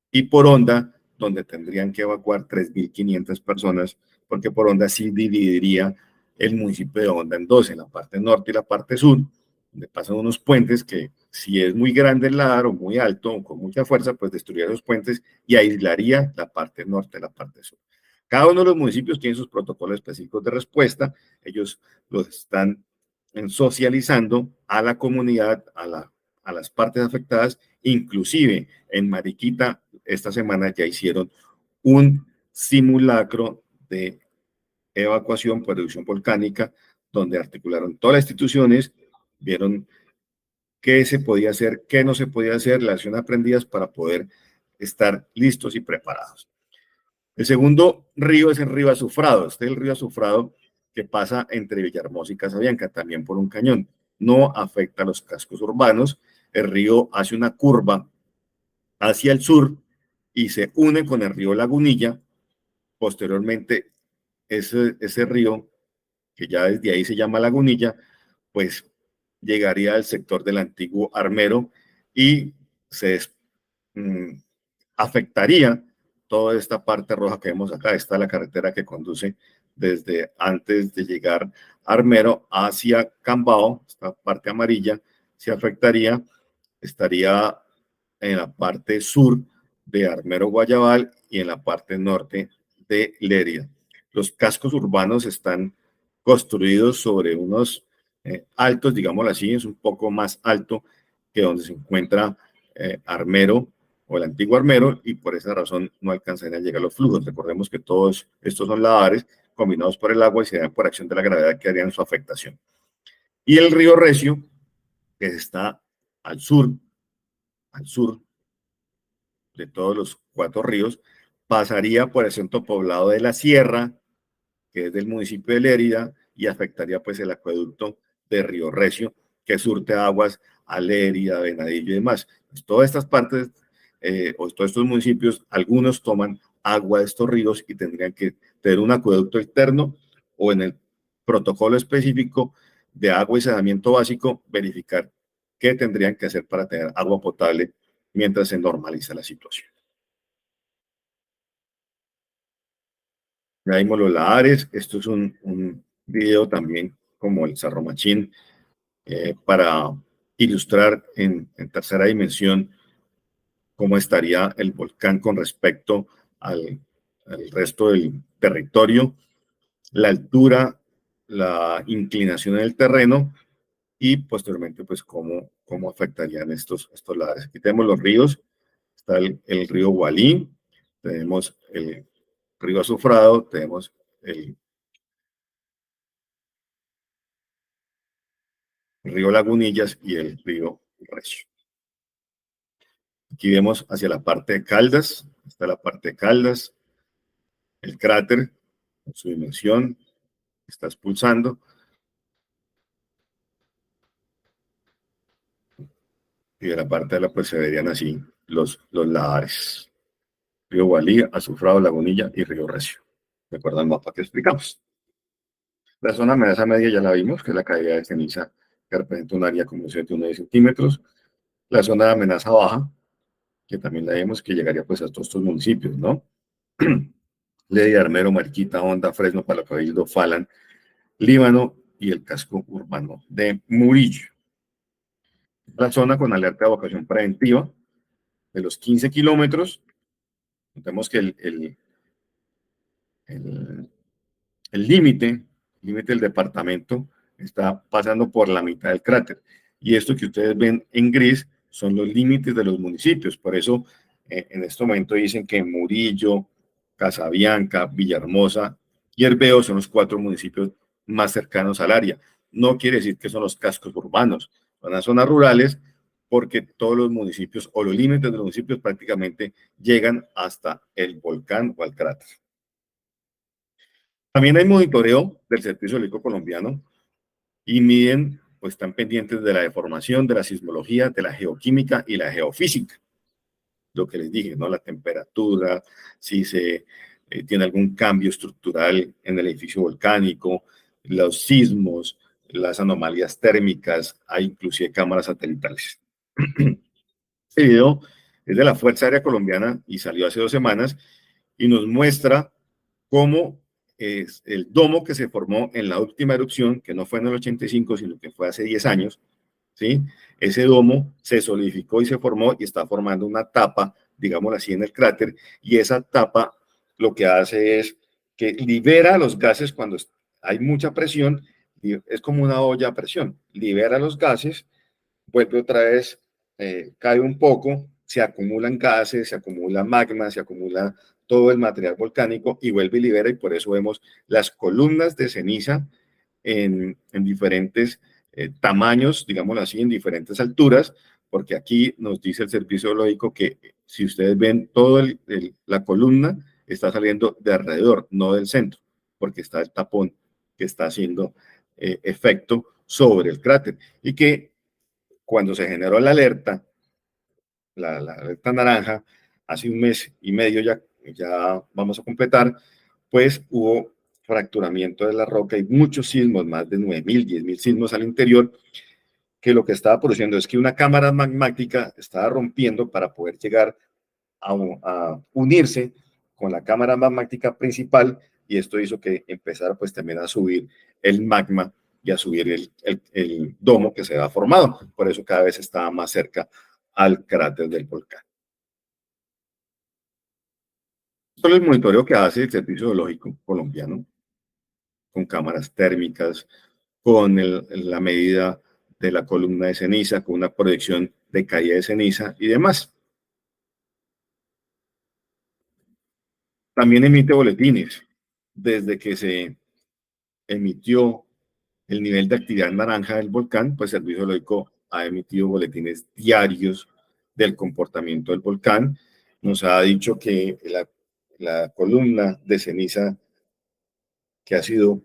y por Honda, donde tendrían que evacuar 3.500 personas, porque por Honda sí dividiría el municipio de Honda en dos, en la parte norte y la parte sur, donde pasan unos puentes que si es muy grande el ladar o muy alto o con mucha fuerza, pues destruiría los puentes y aislaría la parte norte y la parte sur. Cada uno de los municipios tiene sus protocolos específicos de respuesta, ellos los están socializando a la comunidad, a las partes afectadas, inclusive en Mariquita esta semana ya hicieron un simulacro de evacuación por erupción volcánica, donde articularon todas las instituciones, vieron qué se podía hacer, qué no se podía hacer, las acciones aprendidas para poder estar listos y preparados. El segundo río es el río Azufrado. Este es el río Azufrado que pasa entre Villahermosa y Casabianca, también por un cañón. No afecta a los cascos urbanos. El río hace una curva hacia el sur y se une con el río Lagunilla. Posteriormente, ese río, que ya desde ahí se llama Lagunilla, pues llegaría al sector del antiguo Armero y se afectaría toda esta parte roja que vemos acá. Está la carretera que conduce desde antes de llegar a Armero hacia Cambao, esta parte amarilla se afectaría, estaría en la parte sur de Armero Guayabal y en la parte norte de Lerida. los cascos urbanos están construidos sobre unos altos, digámoslo así, es un poco más alto que donde se encuentra Armero o el antiguo Armero, y por esa razón no alcanzan a llegar los flujos. Recordemos que todos estos son lavares combinados por el agua y se dan por acción de la gravedad que harían su afectación. Y el río Recio, que está al sur de todos los 4 ríos, pasaría por el centro poblado de la Sierra, que es del municipio de Lérida, y afectaría pues el acueducto de Río Recio, que surte aguas a Lérida, Venadillo y demás. Pues todas estas partes, o todos estos municipios, algunos toman agua de estos ríos y tendrían que tener un acueducto externo o en el protocolo específico de agua y saneamiento básico, verificar qué tendrían que hacer para tener agua potable mientras se normaliza la situación. Ya vimos los lahares. Esto es un video también como el Cerro Machín para ilustrar en tercera dimensión cómo estaría el volcán con respecto al resto del territorio, la altura, la inclinación en el terreno y posteriormente pues cómo afectarían estos lahares. Aquí tenemos los ríos, está el río Gualí, tenemos el río Azufrado, tenemos el río Lagunillas y el río Recio. Aquí vemos hacia la parte de Caldas, está la parte de Caldas, el cráter, en su dimensión, está expulsando, y de la parte de la pues se verían así los lahares. Río Gualí, Azufrado, Lagunilla y río Recio. ¿Recuerdan el mapa que explicamos? La zona amenaza media ya la vimos, que es la caída de ceniza, que representa un área como 7,9 centímetros. La zona de amenaza baja, que también la vemos, que llegaría pues a todos estos municipios, ¿no? Lérida, Armero, Mariquita, Honda, Fresno, Palo Cabildo, Falan, Líbano y el casco urbano de Murillo. La zona con alerta de evacuación preventiva de los 15 kilómetros. Notemos que el límite del departamento está pasando por la mitad del cráter. Y esto que ustedes ven en gris son los límites de los municipios. Por eso, en este momento dicen que Murillo, Casabianca, Villahermosa y Herbeo son los 4 municipios más cercanos al área. No quiere decir que son los cascos urbanos, son las zonas rurales, porque todos los municipios o los límites de los municipios prácticamente llegan hasta el volcán o al cráter. También hay monitoreo del Servicio Geológico Colombiano y miden, pues están pendientes de la deformación, de la sismología, de la geoquímica y la geofísica. Lo que les dije, ¿no? La temperatura, si se tiene algún cambio estructural en el edificio volcánico, los sismos, las anomalías térmicas, hay inclusive cámaras satelitales. Este video es de la Fuerza Aérea Colombiana y salió hace 2 semanas y nos muestra cómo es el domo que se formó en la última erupción, que no fue en el 85, sino que fue hace 10 años, ¿sí? Ese domo se solidificó y se formó y está formando una tapa, digámoslo así, en el cráter, y esa tapa lo que hace es que libera los gases cuando hay mucha presión, es como una olla a presión, libera los gases, vuelve otra vez, cae un poco, se acumulan gases, se acumula magma, se acumula todo el material volcánico y vuelve y libera, y por eso vemos las columnas de ceniza en diferentes tamaños, digámoslo así, en diferentes alturas, porque aquí nos dice el Servicio Geológico que si ustedes ven toda la columna está saliendo de alrededor, no del centro, porque está el tapón que está haciendo efecto sobre el cráter, y que cuando se generó la alerta naranja, hace 1 mes y medio ya vamos a completar, pues hubo fracturamiento de la roca y muchos sismos, más de 9.000, 10.000 sismos al interior, que lo que estaba produciendo es que una cámara magmática estaba rompiendo para poder llegar a unirse con la cámara magmática principal, y esto hizo que empezara pues también a subir el magma y a subir el domo que se había formado. Por eso cada vez estaba más cerca al cráter del volcán. Esto es el monitoreo que hace el Servicio Geológico colombiano, con cámaras térmicas, con la medida de la columna de ceniza, con una proyección de caída de ceniza y demás. También emite boletines. Desde que se emitió el nivel de actividad naranja del volcán, pues el Servicio Geológico ha emitido boletines diarios del comportamiento del volcán. Nos ha dicho que la columna de ceniza que ha sido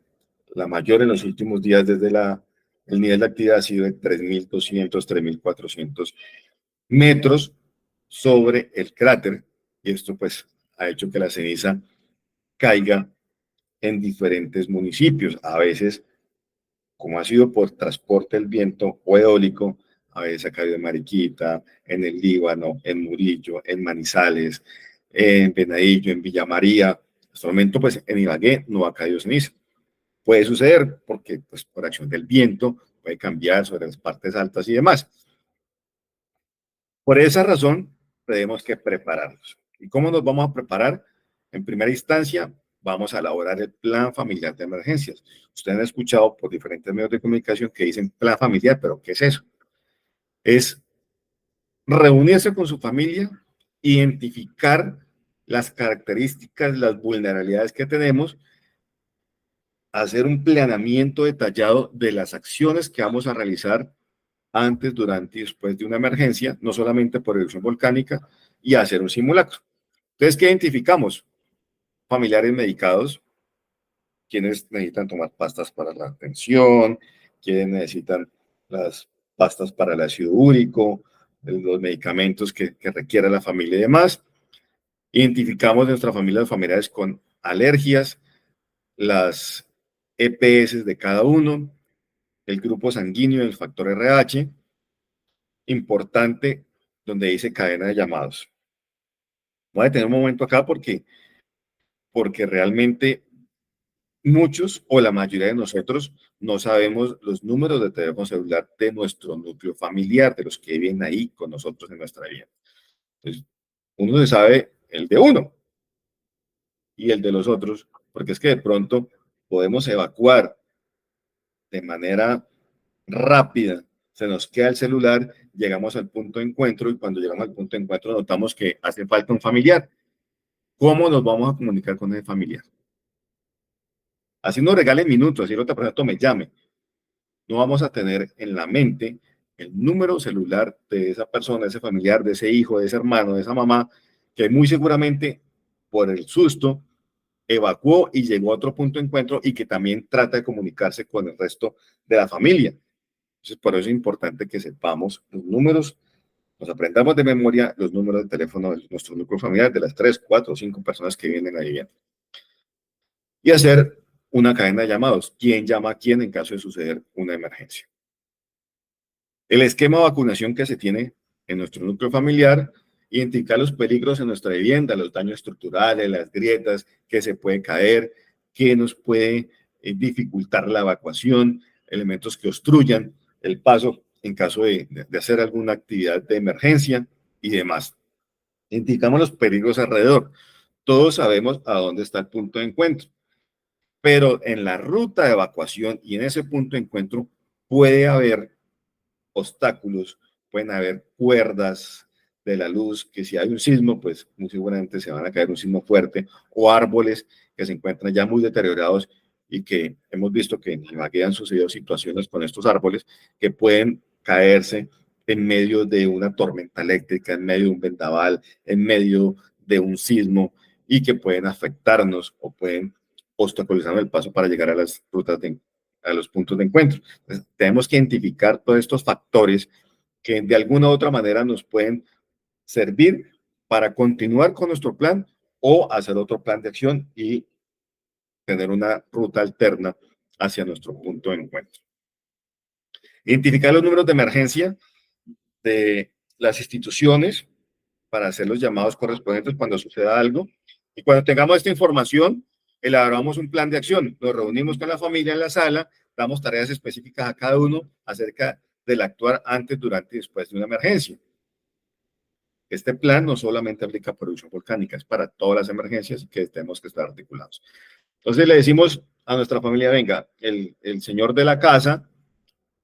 la mayor en los últimos días desde el nivel de actividad ha sido de 3.200, 3.400 metros sobre el cráter, y esto pues ha hecho que la ceniza caiga en diferentes municipios, a veces como ha sido por transporte del viento o eólico, a veces ha caído en Mariquita, en el Líbano, en Murillo, en Manizales, en Venadillo, en Villa María. Hasta el momento, pues en Ibagué no ha caído ceniza. Puede suceder porque, pues, por acción del viento, puede cambiar sobre las partes altas y demás. Por esa razón, tenemos que prepararnos. ¿Y cómo nos vamos a preparar? En primera instancia, vamos a elaborar el plan familiar de emergencias. Ustedes han escuchado por diferentes medios de comunicación que dicen plan familiar, pero ¿qué es eso? Es reunirse con su familia, identificar las características, las vulnerabilidades que tenemos, hacer un planeamiento detallado de las acciones que vamos a realizar antes, durante y después de una emergencia, no solamente por erupción volcánica, y hacer un simulacro. Entonces, ¿qué identificamos? Familiares medicados, quienes necesitan tomar pastas para la tensión, quienes necesitan las pastas para el ácido úrico, los medicamentos que requiere la familia y demás. Identificamos nuestra familia, los familiares con alergias, las EPS de cada uno, el grupo sanguíneo, el factor RH, importante donde dice cadena de llamados. Voy a detener un momento acá porque realmente muchos o la mayoría de nosotros no sabemos los números de teléfono celular de nuestro núcleo familiar, de los que viven ahí con nosotros en nuestra vida. Entonces, uno se sabe el de uno y el de los otros, porque es que de pronto podemos evacuar de manera rápida, se nos queda el celular, llegamos al punto de encuentro y cuando llegamos al punto de encuentro notamos que hace falta un familiar. ¿Cómo nos vamos a comunicar con ese familiar? Así nos regalen minutos, así la otra persona me llame. No vamos a tener en la mente el número celular de esa persona, de ese familiar, de ese hijo, de ese hermano, de esa mamá, que muy seguramente por el susto evacuó y llegó a otro punto de encuentro y que también trata de comunicarse con el resto de la familia. Entonces, por eso es importante que sepamos los números, nos aprendamos de memoria los números de teléfono de nuestro núcleo familiar, de las 3, 4 o 5 personas que viven en la vivienda. Y hacer una cadena de llamados. ¿Quién llama a quién en caso de suceder una emergencia? El esquema de vacunación que se tiene en nuestro núcleo familiar, identificar los peligros en nuestra vivienda, los daños estructurales, las grietas, que se puede caer, que nos puede dificultar la evacuación, elementos que obstruyan el paso en caso de hacer alguna actividad de emergencia y demás. Indicamos los peligros alrededor. Todos sabemos a dónde está el punto de encuentro, pero en la ruta de evacuación y en ese punto de encuentro puede haber obstáculos, pueden haber cuerdas de la luz, que si hay un sismo, pues muy seguramente se van a caer un sismo fuerte, o árboles que se encuentran ya muy deteriorados y que hemos visto que en Ibagué han sucedido situaciones con estos árboles que pueden caerse en medio de una tormenta eléctrica, en medio de un vendaval, en medio de un sismo y que pueden afectarnos o pueden obstaculizar el paso para llegar a las rutas a los puntos de encuentro. Entonces, tenemos que identificar todos estos factores que de alguna u otra manera nos pueden servir para continuar con nuestro plan o hacer otro plan de acción y tener una ruta alterna hacia nuestro punto de encuentro. Identificar los números de emergencia de las instituciones para hacer los llamados correspondientes cuando suceda algo. Y cuando tengamos esta información, elaboramos un plan de acción. Nos reunimos con la familia en la sala, damos tareas específicas a cada uno acerca del actuar antes, durante y después de una emergencia. Este plan no solamente aplica para erupción volcánica, es para todas las emergencias que tenemos que estar articulados. Entonces le decimos a nuestra familia, venga, el señor de la casa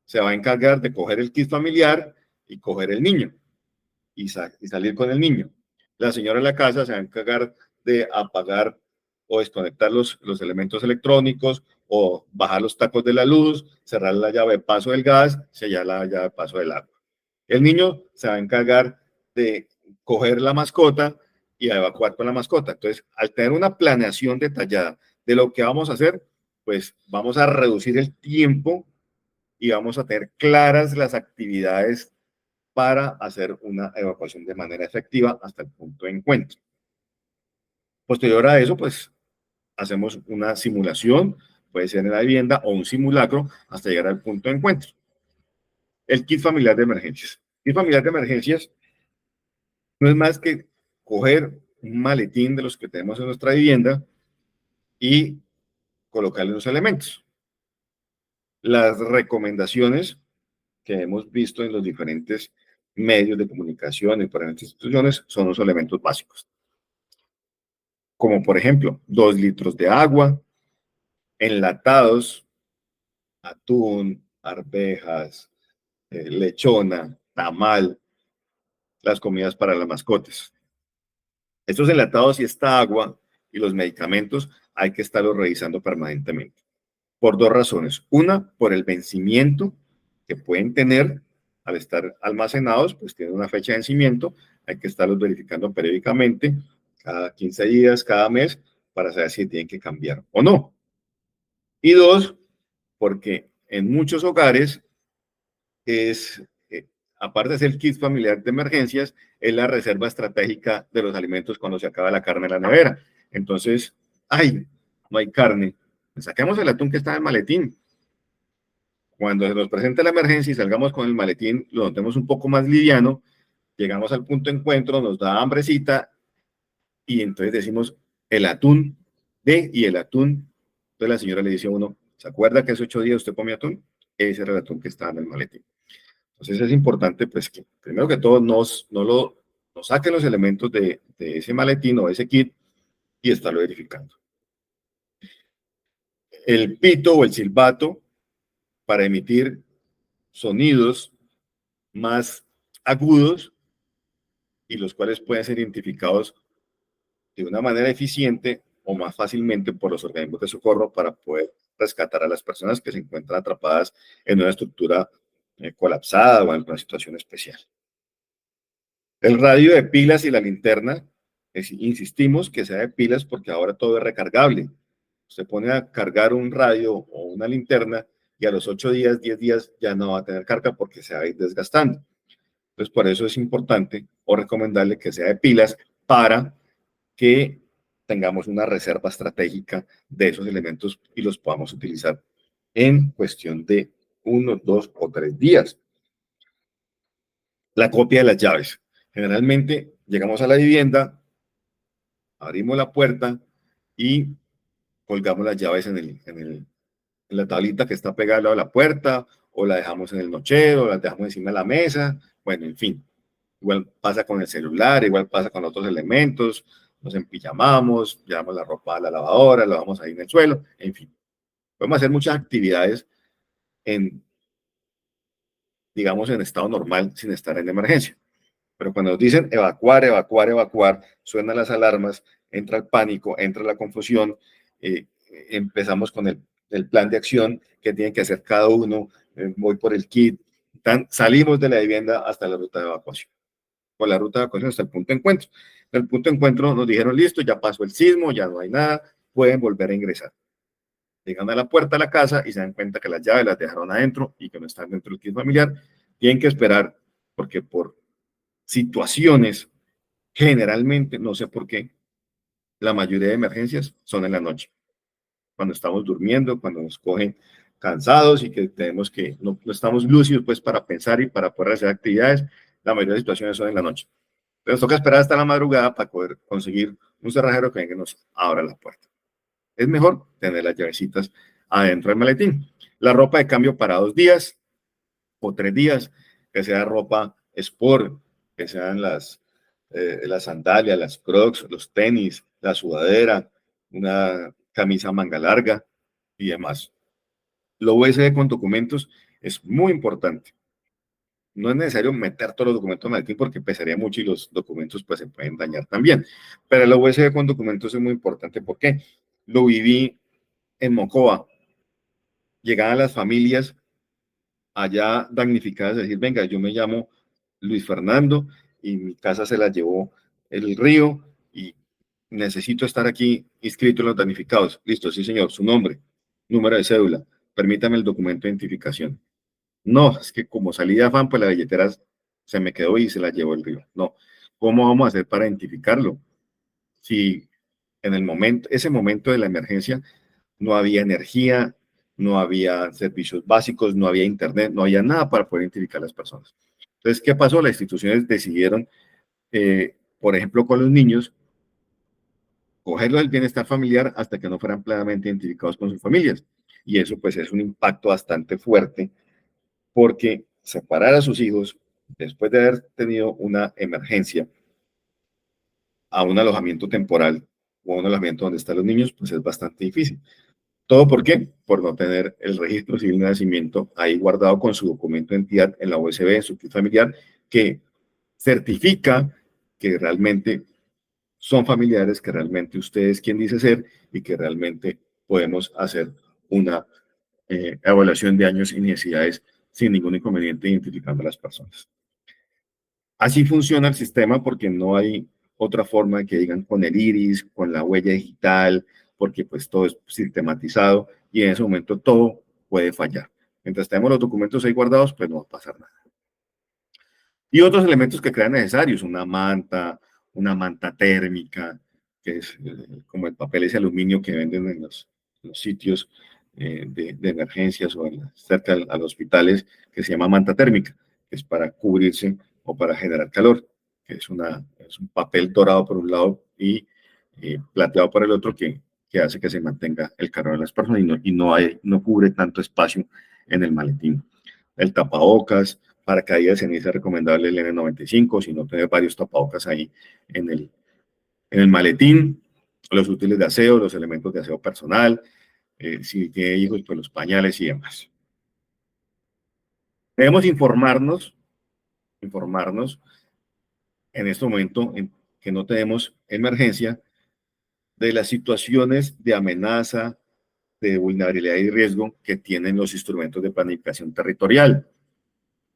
se va a encargar de coger el kit familiar y coger el niño y salir con el niño. La señora de la casa se va a encargar de apagar o desconectar los elementos electrónicos o bajar los tacos de la luz, cerrar la llave de paso del gas, sellar la llave de paso del agua. El niño se va a encargar de coger la mascota y a evacuar con la mascota. Entonces, al tener una planeación detallada de lo que vamos a hacer, pues vamos a reducir el tiempo y vamos a tener claras las actividades para hacer una evacuación de manera efectiva hasta el punto de encuentro. Posterior a eso, pues hacemos una simulación, puede ser en la vivienda o un simulacro hasta llegar al punto de encuentro. El kit familiar de emergencias. El kit familiar de emergencias no es más que coger un maletín de los que tenemos en nuestra vivienda y colocarle los elementos. Las recomendaciones que hemos visto en los diferentes medios de comunicación y diferentes instituciones son los elementos básicos, como por ejemplo 2 litros de agua, enlatados, atún, arvejas, lechona, tamal, las comidas para las mascotas. Estos enlatados y esta agua y los medicamentos hay que estarlos revisando permanentemente. Por 2 razones. Una, por el vencimiento que pueden tener al estar almacenados, pues tienen una fecha de vencimiento, hay que estarlos verificando periódicamente, cada 15 días, cada mes, para saber si tienen que cambiar o no. Y 2, porque en muchos hogares es, aparte de ser el kit familiar de emergencias, es la reserva estratégica de los alimentos cuando se acaba la carne en la nevera. Entonces, ay, no hay carne. Saquemos el atún que está en el maletín. Cuando se nos presente la emergencia y salgamos con el maletín, lo notemos un poco más liviano, llegamos al punto de encuentro, nos da hambrecita y entonces decimos el atún y el atún. Entonces la señora le dice a uno, ¿se acuerda que hace 8 días usted comió atún? Ese era el atún que estaba en el maletín. Entonces es importante pues que primero que todo nos saquen los elementos de ese maletín o de ese kit y estarlo verificando. El pito o el silbato para emitir sonidos más agudos y los cuales pueden ser identificados de una manera eficiente o más fácilmente por los organismos de socorro para poder rescatar a las personas que se encuentran atrapadas en una estructura colapsada o en una situación especial. El radio de pilas y la linterna, insistimos que sea de pilas porque ahora todo es recargable. Se pone a cargar un radio o una linterna y a los 8 días, 10 días ya no va a tener carga porque se va a ir desgastando. Entonces, por eso es importante o recomendable que sea de pilas para que tengamos una reserva estratégica de esos elementos y los podamos utilizar en cuestión de 1, 2 o 3 días. La copia de las llaves. Generalmente llegamos a la vivienda, abrimos la puerta y colgamos las llaves en la tablita que está pegada al lado de la puerta, o la dejamos en el nochero, o la dejamos encima de la mesa, bueno, en fin. Igual pasa con el celular, igual pasa con otros elementos, nos empijamamos, llevamos la ropa a la lavadora, la vamos ahí en el suelo, en fin. Podemos hacer muchas actividades digamos, en estado normal sin estar en emergencia. Pero cuando nos dicen evacuar, evacuar, evacuar, suenan las alarmas, entra el pánico, entra la confusión, empezamos con el plan de acción que tiene que hacer cada uno, voy por el kit, salimos de la vivienda hasta la ruta de evacuación. Por la ruta de evacuación hasta el punto de encuentro. En el punto de encuentro nos dijeron, listo, ya pasó el sismo, ya no hay nada, pueden volver a ingresar. Llegan a la puerta de la casa y se dan cuenta que las llaves las dejaron adentro y que no están dentro del kit familiar. Tienen que esperar porque por situaciones, generalmente, no sé por qué, la mayoría de emergencias son en la noche. Cuando estamos durmiendo, cuando nos cogen cansados y que tenemos que, no estamos lúcidos pues para pensar y para poder hacer actividades, la mayoría de situaciones son en la noche. Entonces nos toca esperar hasta la madrugada para poder conseguir un cerrajero que venga y nos abra la puerta. Es mejor tener las llavecitas adentro del maletín. La ropa de cambio para 2 días o 3 días, que sea ropa sport, que sean las las sandalias, las crocs, los tenis, la sudadera, una camisa manga larga y demás. Lo USB con documentos es muy importante. No es necesario meter todos los documentos en maletín porque pesaría mucho y los documentos pues se pueden dañar también. Pero la USB con documentos es muy importante porque lo viví en Mocoa. Llegaban las familias allá damnificadas a decir, venga, yo me llamo Luis Fernando y mi casa se la llevó el río y necesito estar aquí inscrito en los damnificados. Listo, sí señor, su nombre, número de cédula, permítame el documento de identificación. No, es que como salí de afán, pues la billetera se me quedó y se la llevó el río. No, ¿cómo vamos a hacer para identificarlo? Si en el momento, ese momento de la emergencia, no había energía, no había servicios básicos, no había internet, no había nada para poder identificar a las personas. Entonces, ¿qué pasó? Las instituciones decidieron, por ejemplo, con los niños, cogerlos del bienestar familiar hasta que no fueran plenamente identificados con sus familias. Y eso pues es un impacto bastante fuerte porque separar a sus hijos después de haber tenido una emergencia a un alojamiento temporal o a un alojamiento donde están los niños, pues es bastante difícil. ¿Todo por qué? Por no tener el registro civil de nacimiento ahí guardado con su documento de identidad en la USB, en su kit familiar, que certifica que realmente son familiares, que realmente usted es quien dice ser y que realmente podemos hacer una evaluación de años y necesidades sin ningún inconveniente identificando a las personas. Así funciona el sistema porque no hay otra forma de que digan con el iris, con la huella digital, porque pues todo es sistematizado y en ese momento todo puede fallar. Mientras tenemos los documentos ahí guardados, pues no va a pasar nada. Y otros elementos que crean necesarios, una manta térmica, que es como el papel ese aluminio que venden en los sitios de emergencias o cerca a los hospitales, que se llama manta térmica, que es para cubrirse o para generar calor, que es un papel dorado por un lado y plateado por el otro que hace que se mantenga el calor de las personas y no cubre tanto espacio en el maletín. El tapabocas, para caída de ceniza recomendable el N95, si no tener varios tapabocas ahí en el maletín, los útiles de aseo, los elementos de aseo personal, si tiene hijos, pues los pañales y demás. Debemos informarnos en este momento en que no tenemos emergencia de las situaciones de amenaza, de vulnerabilidad y riesgo que tienen los instrumentos de planificación territorial,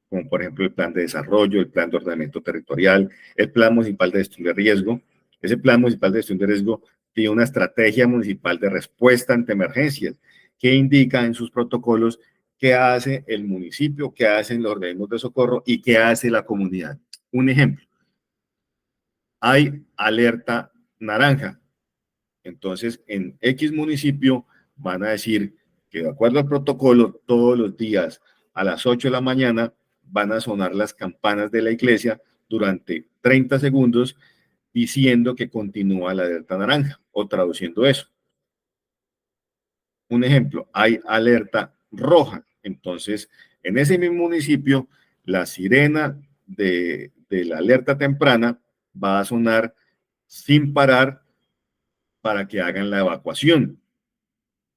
como por ejemplo el plan de desarrollo, el plan de ordenamiento territorial, el plan municipal de gestión de riesgo. Ese plan municipal de gestión de riesgo tiene una estrategia municipal de respuesta ante emergencias que indica en sus protocolos qué hace el municipio, qué hacen los organismos de socorro y qué hace la comunidad. Un ejemplo, hay alerta naranja. Entonces, en X municipio van a decir que de acuerdo al protocolo, todos los días a las 8 de la mañana van a sonar las campanas de la iglesia durante 30 segundos diciendo que continúa la alerta naranja o traduciendo eso. Un ejemplo, hay alerta roja. Entonces, en ese mismo municipio, la sirena de la alerta temprana va a sonar sin parar para que hagan la evacuación.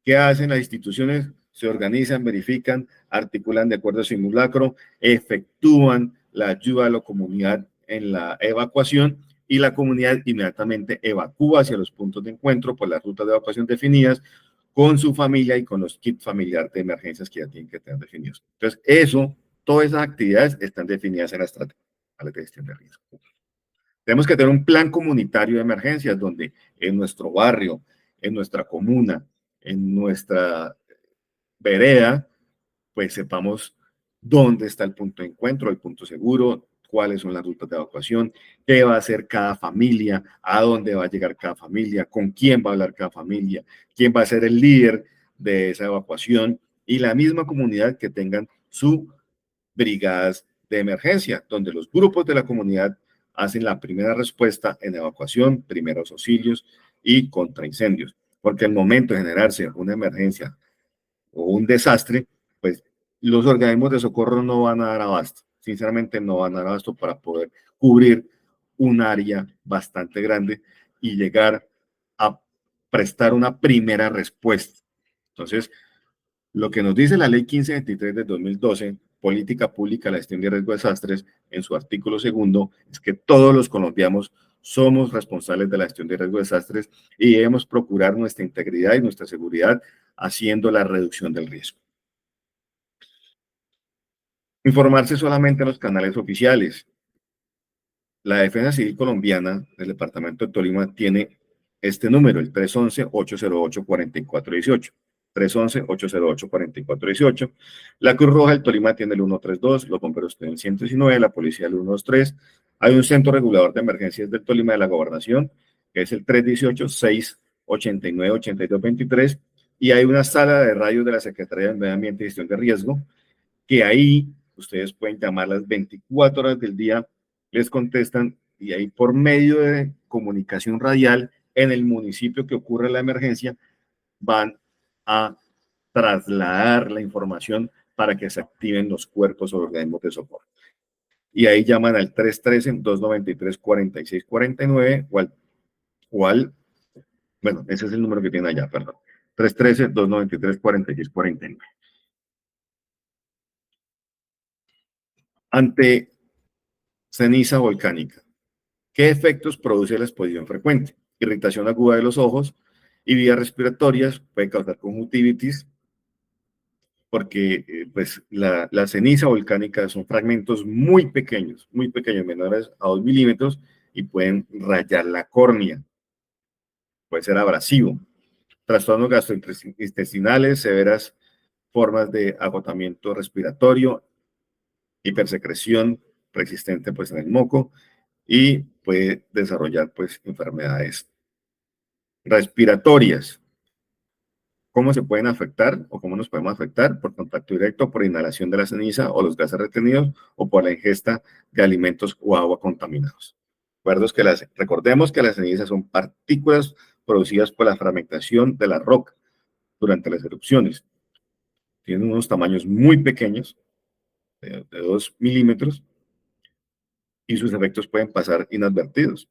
¿Qué hacen las instituciones? Se organizan, verifican, articulan de acuerdo a simulacro, efectúan la ayuda a la comunidad en la evacuación y la comunidad inmediatamente evacúa hacia los puntos de encuentro por las rutas de evacuación definidas con su familia y con los kits familiares de emergencias que ya tienen que tener definidos. Entonces, todas esas actividades están definidas en la estrategia de gestión de riesgo. Tenemos que tener un plan comunitario de emergencias donde en nuestro barrio, en nuestra comuna, en nuestra vereda, pues sepamos dónde está el punto de encuentro, el punto seguro, cuáles son las rutas de evacuación, qué va a hacer cada familia, a dónde va a llegar cada familia, con quién va a hablar cada familia, quién va a ser el líder de esa evacuación y la misma comunidad que tengan sus brigadas de emergencia, donde los grupos de la comunidad hacen la primera respuesta en evacuación, primeros auxilios y contra incendios. Porque al momento de generarse una emergencia o un desastre, pues los organismos de socorro no van a dar abasto. Sinceramente, no van a dar abasto para poder cubrir un área bastante grande y llegar a prestar una primera respuesta. Entonces, lo que nos dice la Ley 1523 de 2012, Política Pública de la Gestión de Riesgo de Desastres, en su artículo segundo, es que todos los colombianos somos responsables de la gestión de riesgo de desastres y debemos procurar nuestra integridad y nuestra seguridad haciendo la reducción del riesgo. Informarse solamente en los canales oficiales. La Defensa Civil Colombiana del Departamento de Tolima tiene este número, el 311-808-4418. 311-808-4418. La Cruz Roja del Tolima tiene el 132, los bomberos tienen el 119, la policía el 123. Hay un centro regulador de emergencias del Tolima de la Gobernación, que es el 318-689-8223, y hay una sala de radios de la Secretaría de Medio Ambiente y Gestión de Riesgo, que ahí ustedes pueden llamar las 24 horas del día, les contestan, y ahí por medio de comunicación radial en el municipio que ocurre la emergencia, van a trasladar la información para que se activen los cuerpos o organismos de socorro. Y ahí llaman al 313-293-4649 bueno, ese es el número que tienen allá, perdón. 313-293-4649. Ante ceniza volcánica, ¿qué efectos produce la exposición frecuente? Irritación aguda de los ojos y vías respiratorias, puede causar conjuntivitis, porque pues la ceniza volcánica son fragmentos muy pequeños, menores a 2 milímetros, y pueden rayar la córnea, puede ser abrasivo. Trastornos gastrointestinales, severas formas de agotamiento respiratorio, hipersecreción persistente pues en el moco, y puede desarrollar pues enfermedades respiratorias. ¿Cómo se pueden afectar o cómo nos podemos afectar? Por contacto directo, por inhalación de la ceniza o los gases retenidos, o por la ingesta de alimentos o agua contaminados. Recordemos que las cenizas son partículas producidas por la fragmentación de la roca durante las erupciones. Tienen unos tamaños muy pequeños, de 2 milímetros, y sus efectos pueden pasar inadvertidos.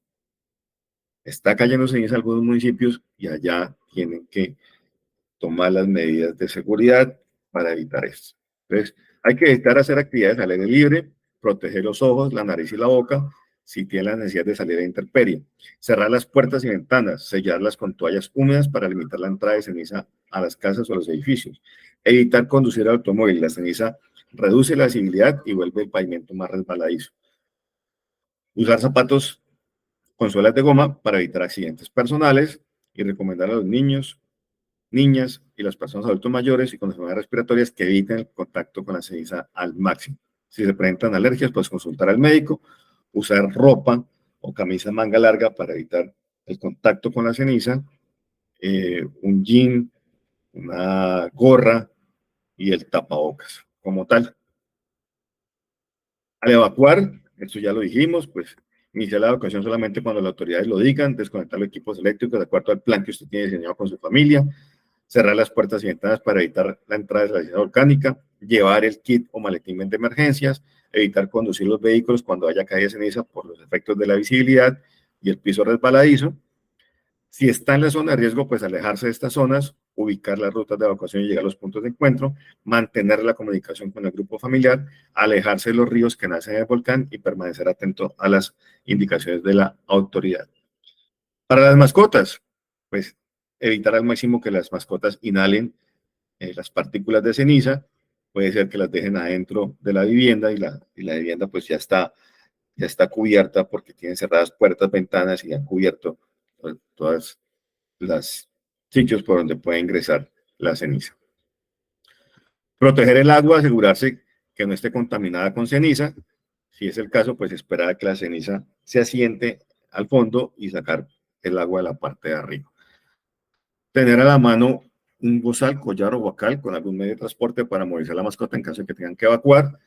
Está cayendo ceniza en algunos municipios y allá tienen que tomar las medidas de seguridad para evitar esto. Entonces, hay que evitar hacer actividades al aire libre, proteger los ojos, la nariz y la boca, si tienen la necesidad de salir a intemperie. Cerrar las puertas y ventanas, sellarlas con toallas húmedas para limitar la entrada de ceniza a las casas o a los edificios. Evitar conducir el automóvil. La ceniza reduce la visibilidad y vuelve el pavimento más resbaladizo. Usar zapatos con suelas de goma para evitar accidentes personales, y recomendar a los niños, niñas y las personas adultos mayores y con enfermedades respiratorias que eviten el contacto con la ceniza al máximo. Si se presentan alergias, pues consultar al médico, usar ropa o camisa manga larga para evitar el contacto con la ceniza, un jean, una gorra y el tapabocas como tal. Al evacuar, esto ya lo dijimos, pues iniciar la evacuación solamente cuando las autoridades lo digan, desconectar los equipos eléctricos de acuerdo al plan que usted tiene diseñado con su familia, cerrar las puertas y ventanas para evitar la entrada de la ceniza volcánica, llevar el kit o maletín de emergencias, evitar conducir los vehículos cuando haya caída de ceniza por los efectos de la visibilidad y el piso resbaladizo. Si está en la zona de riesgo, pues alejarse de estas zonas, ubicar las rutas de evacuación y llegar a los puntos de encuentro, mantener la comunicación con el grupo familiar, alejarse de los ríos que nacen del volcán y permanecer atento a las indicaciones de la autoridad. Para las mascotas, pues evitar al máximo que las mascotas inhalen las partículas de ceniza. Puede ser que las dejen adentro de la vivienda y la vivienda pues ya está cubierta porque tiene cerradas puertas, ventanas y han cubierto todas las sitios por donde puede ingresar la ceniza. Proteger el agua, asegurarse que no esté contaminada con ceniza. Si es el caso, pues esperar a que la ceniza se asiente al fondo y sacar el agua de la parte de arriba. Tener a la mano un bozal, collar o guacal con algún medio de transporte para movilizar la mascota en caso de que tengan que evacuar.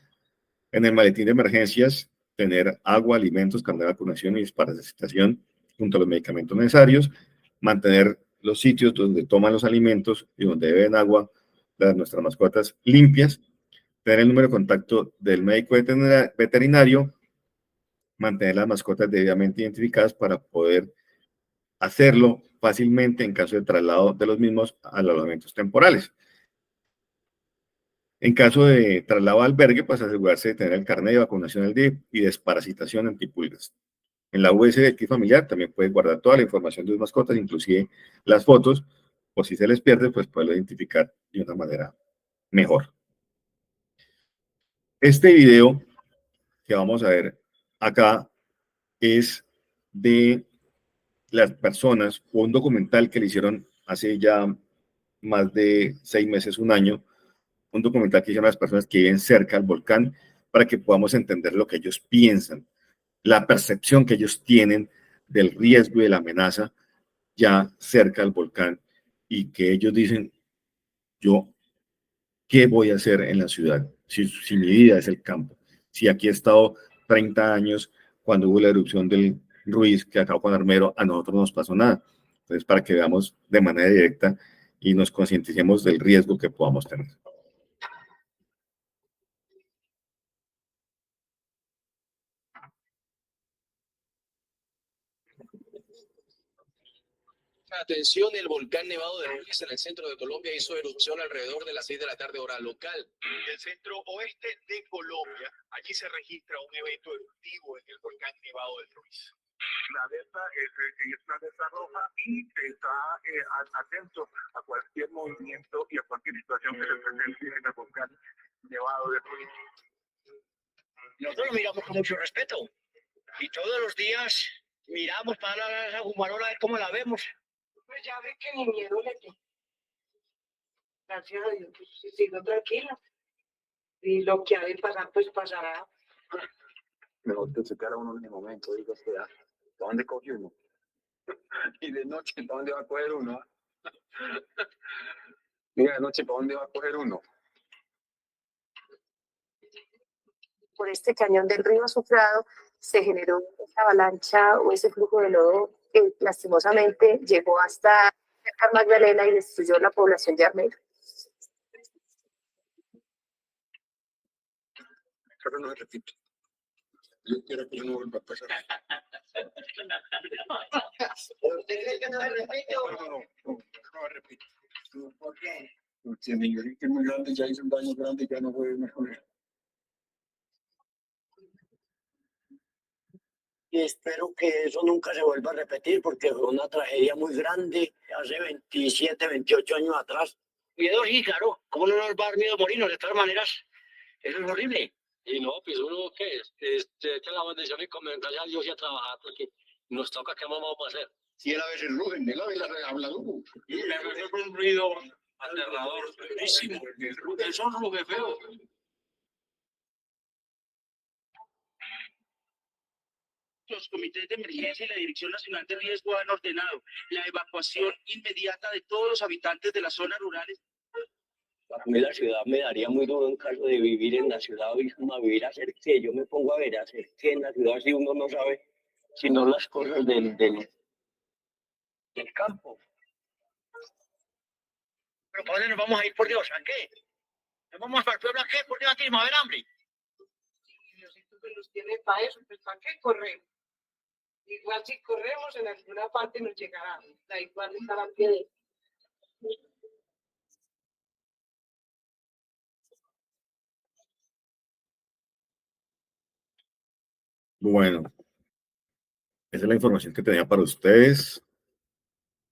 En el maletín de emergencias, tener agua, alimentos, carnet de vacunación y desparasitación junto a los medicamentos necesarios. Mantener los sitios donde toman los alimentos y donde beben agua de nuestras mascotas limpias. Tener el número de contacto del médico veterinario mantener las mascotas debidamente identificadas para poder hacerlo fácilmente en caso de traslado de los mismos a alojamientos temporales. En caso de traslado al albergue, pues asegurarse de tener el carnet de vacunación al día y desparasitación antipulgas. En la USD del kit familiar también puedes guardar toda la información de tus mascotas, inclusive las fotos, por si se les pierde, pues poderlo identificar de una manera mejor. Este video que vamos a ver acá es de las personas, o un documental que le hicieron hace ya más de 6 meses, un año, un documental que hicieron las personas que viven cerca al volcán para que podamos entender lo que ellos piensan, la percepción que ellos tienen del riesgo y de la amenaza ya cerca al volcán, y que ellos dicen, yo, ¿qué voy a hacer en la ciudad si mi vida es el campo? Si aquí he estado 30 años, cuando hubo la erupción del Ruiz, que acabó con Armero, a nosotros no nos pasó nada. Entonces, para que veamos de manera directa y nos concienticemos del riesgo que podamos tener. Atención, el volcán Nevado de Ruiz en el centro de Colombia hizo erupción alrededor de las 6 de la tarde hora local. Del centro oeste de Colombia, allí se registra un evento eruptivo en el volcán Nevado del Ruiz. La alerta es una alerta roja y está atento a cualquier movimiento y a cualquier situación que se presente en el volcán Nevado del Ruiz. Nosotros lo miramos con mucho respeto y todos los días miramos para la fumarola a ver cómo la vemos. Pues ya ve que ni miedo le tengo. Gracias a Dios, pues sigo tranquila. Y lo que ha de pasar, pues pasará. Mejor que se queda uno en el momento, digo, ¿para dónde coge uno? Y de noche, ¿para dónde va a coger uno? Mira, de noche, ¿para dónde va a coger uno? Por este cañón del río Sufrado se generó esa avalancha o ese flujo de lodo que lastimosamente llegó hasta cerca de Magdalena y destruyó la población de Armero. Pero no repito. Yo quiero que no vuelva a pasar. ¿Usted cree que no se repite o No repito. por qué? Porque mi que es muy grande, ya hizo un daño grande y ya no puede mejorar. Y espero que eso nunca se vuelva a repetir porque fue una tragedia muy grande hace 27, 28 años atrás. Miedo sí, claro. ¿Cómo no nos va a dar miedo morirnos? De todas maneras, eso es horrible. Y no, pues uno, ¿qué es? Que la bendición y comentarle a Dios y a trabajar porque nos toca, ¿qué vamos a hacer? Si él a veces ruge, él a veces habla duro. Y me fue un ruido aterrador, feísimo. Eso ruge feo. Los comités de emergencia y la Dirección Nacional de Riesgo han ordenado la evacuación inmediata de todos los habitantes de las zonas rurales. A mí la ciudad me daría muy duro en caso de vivir en la ciudad, a vivir a hacer qué. Yo me pongo a ver a hacer qué en la ciudad si uno no sabe, sino las cosas del campo. ¿Pero para dónde nos vamos a ir, por Dios? ¿A qué? ¿Nos vamos para el pueblo a qué? ¿Por qué aquí? ¿Va a haber hambre? Y Diosito que nos tiene para eso, pues ¿para qué corremos? Igual si corremos en alguna parte nos llegará. Da igual estar a pie de... Bueno, esa es la información que tenía para ustedes.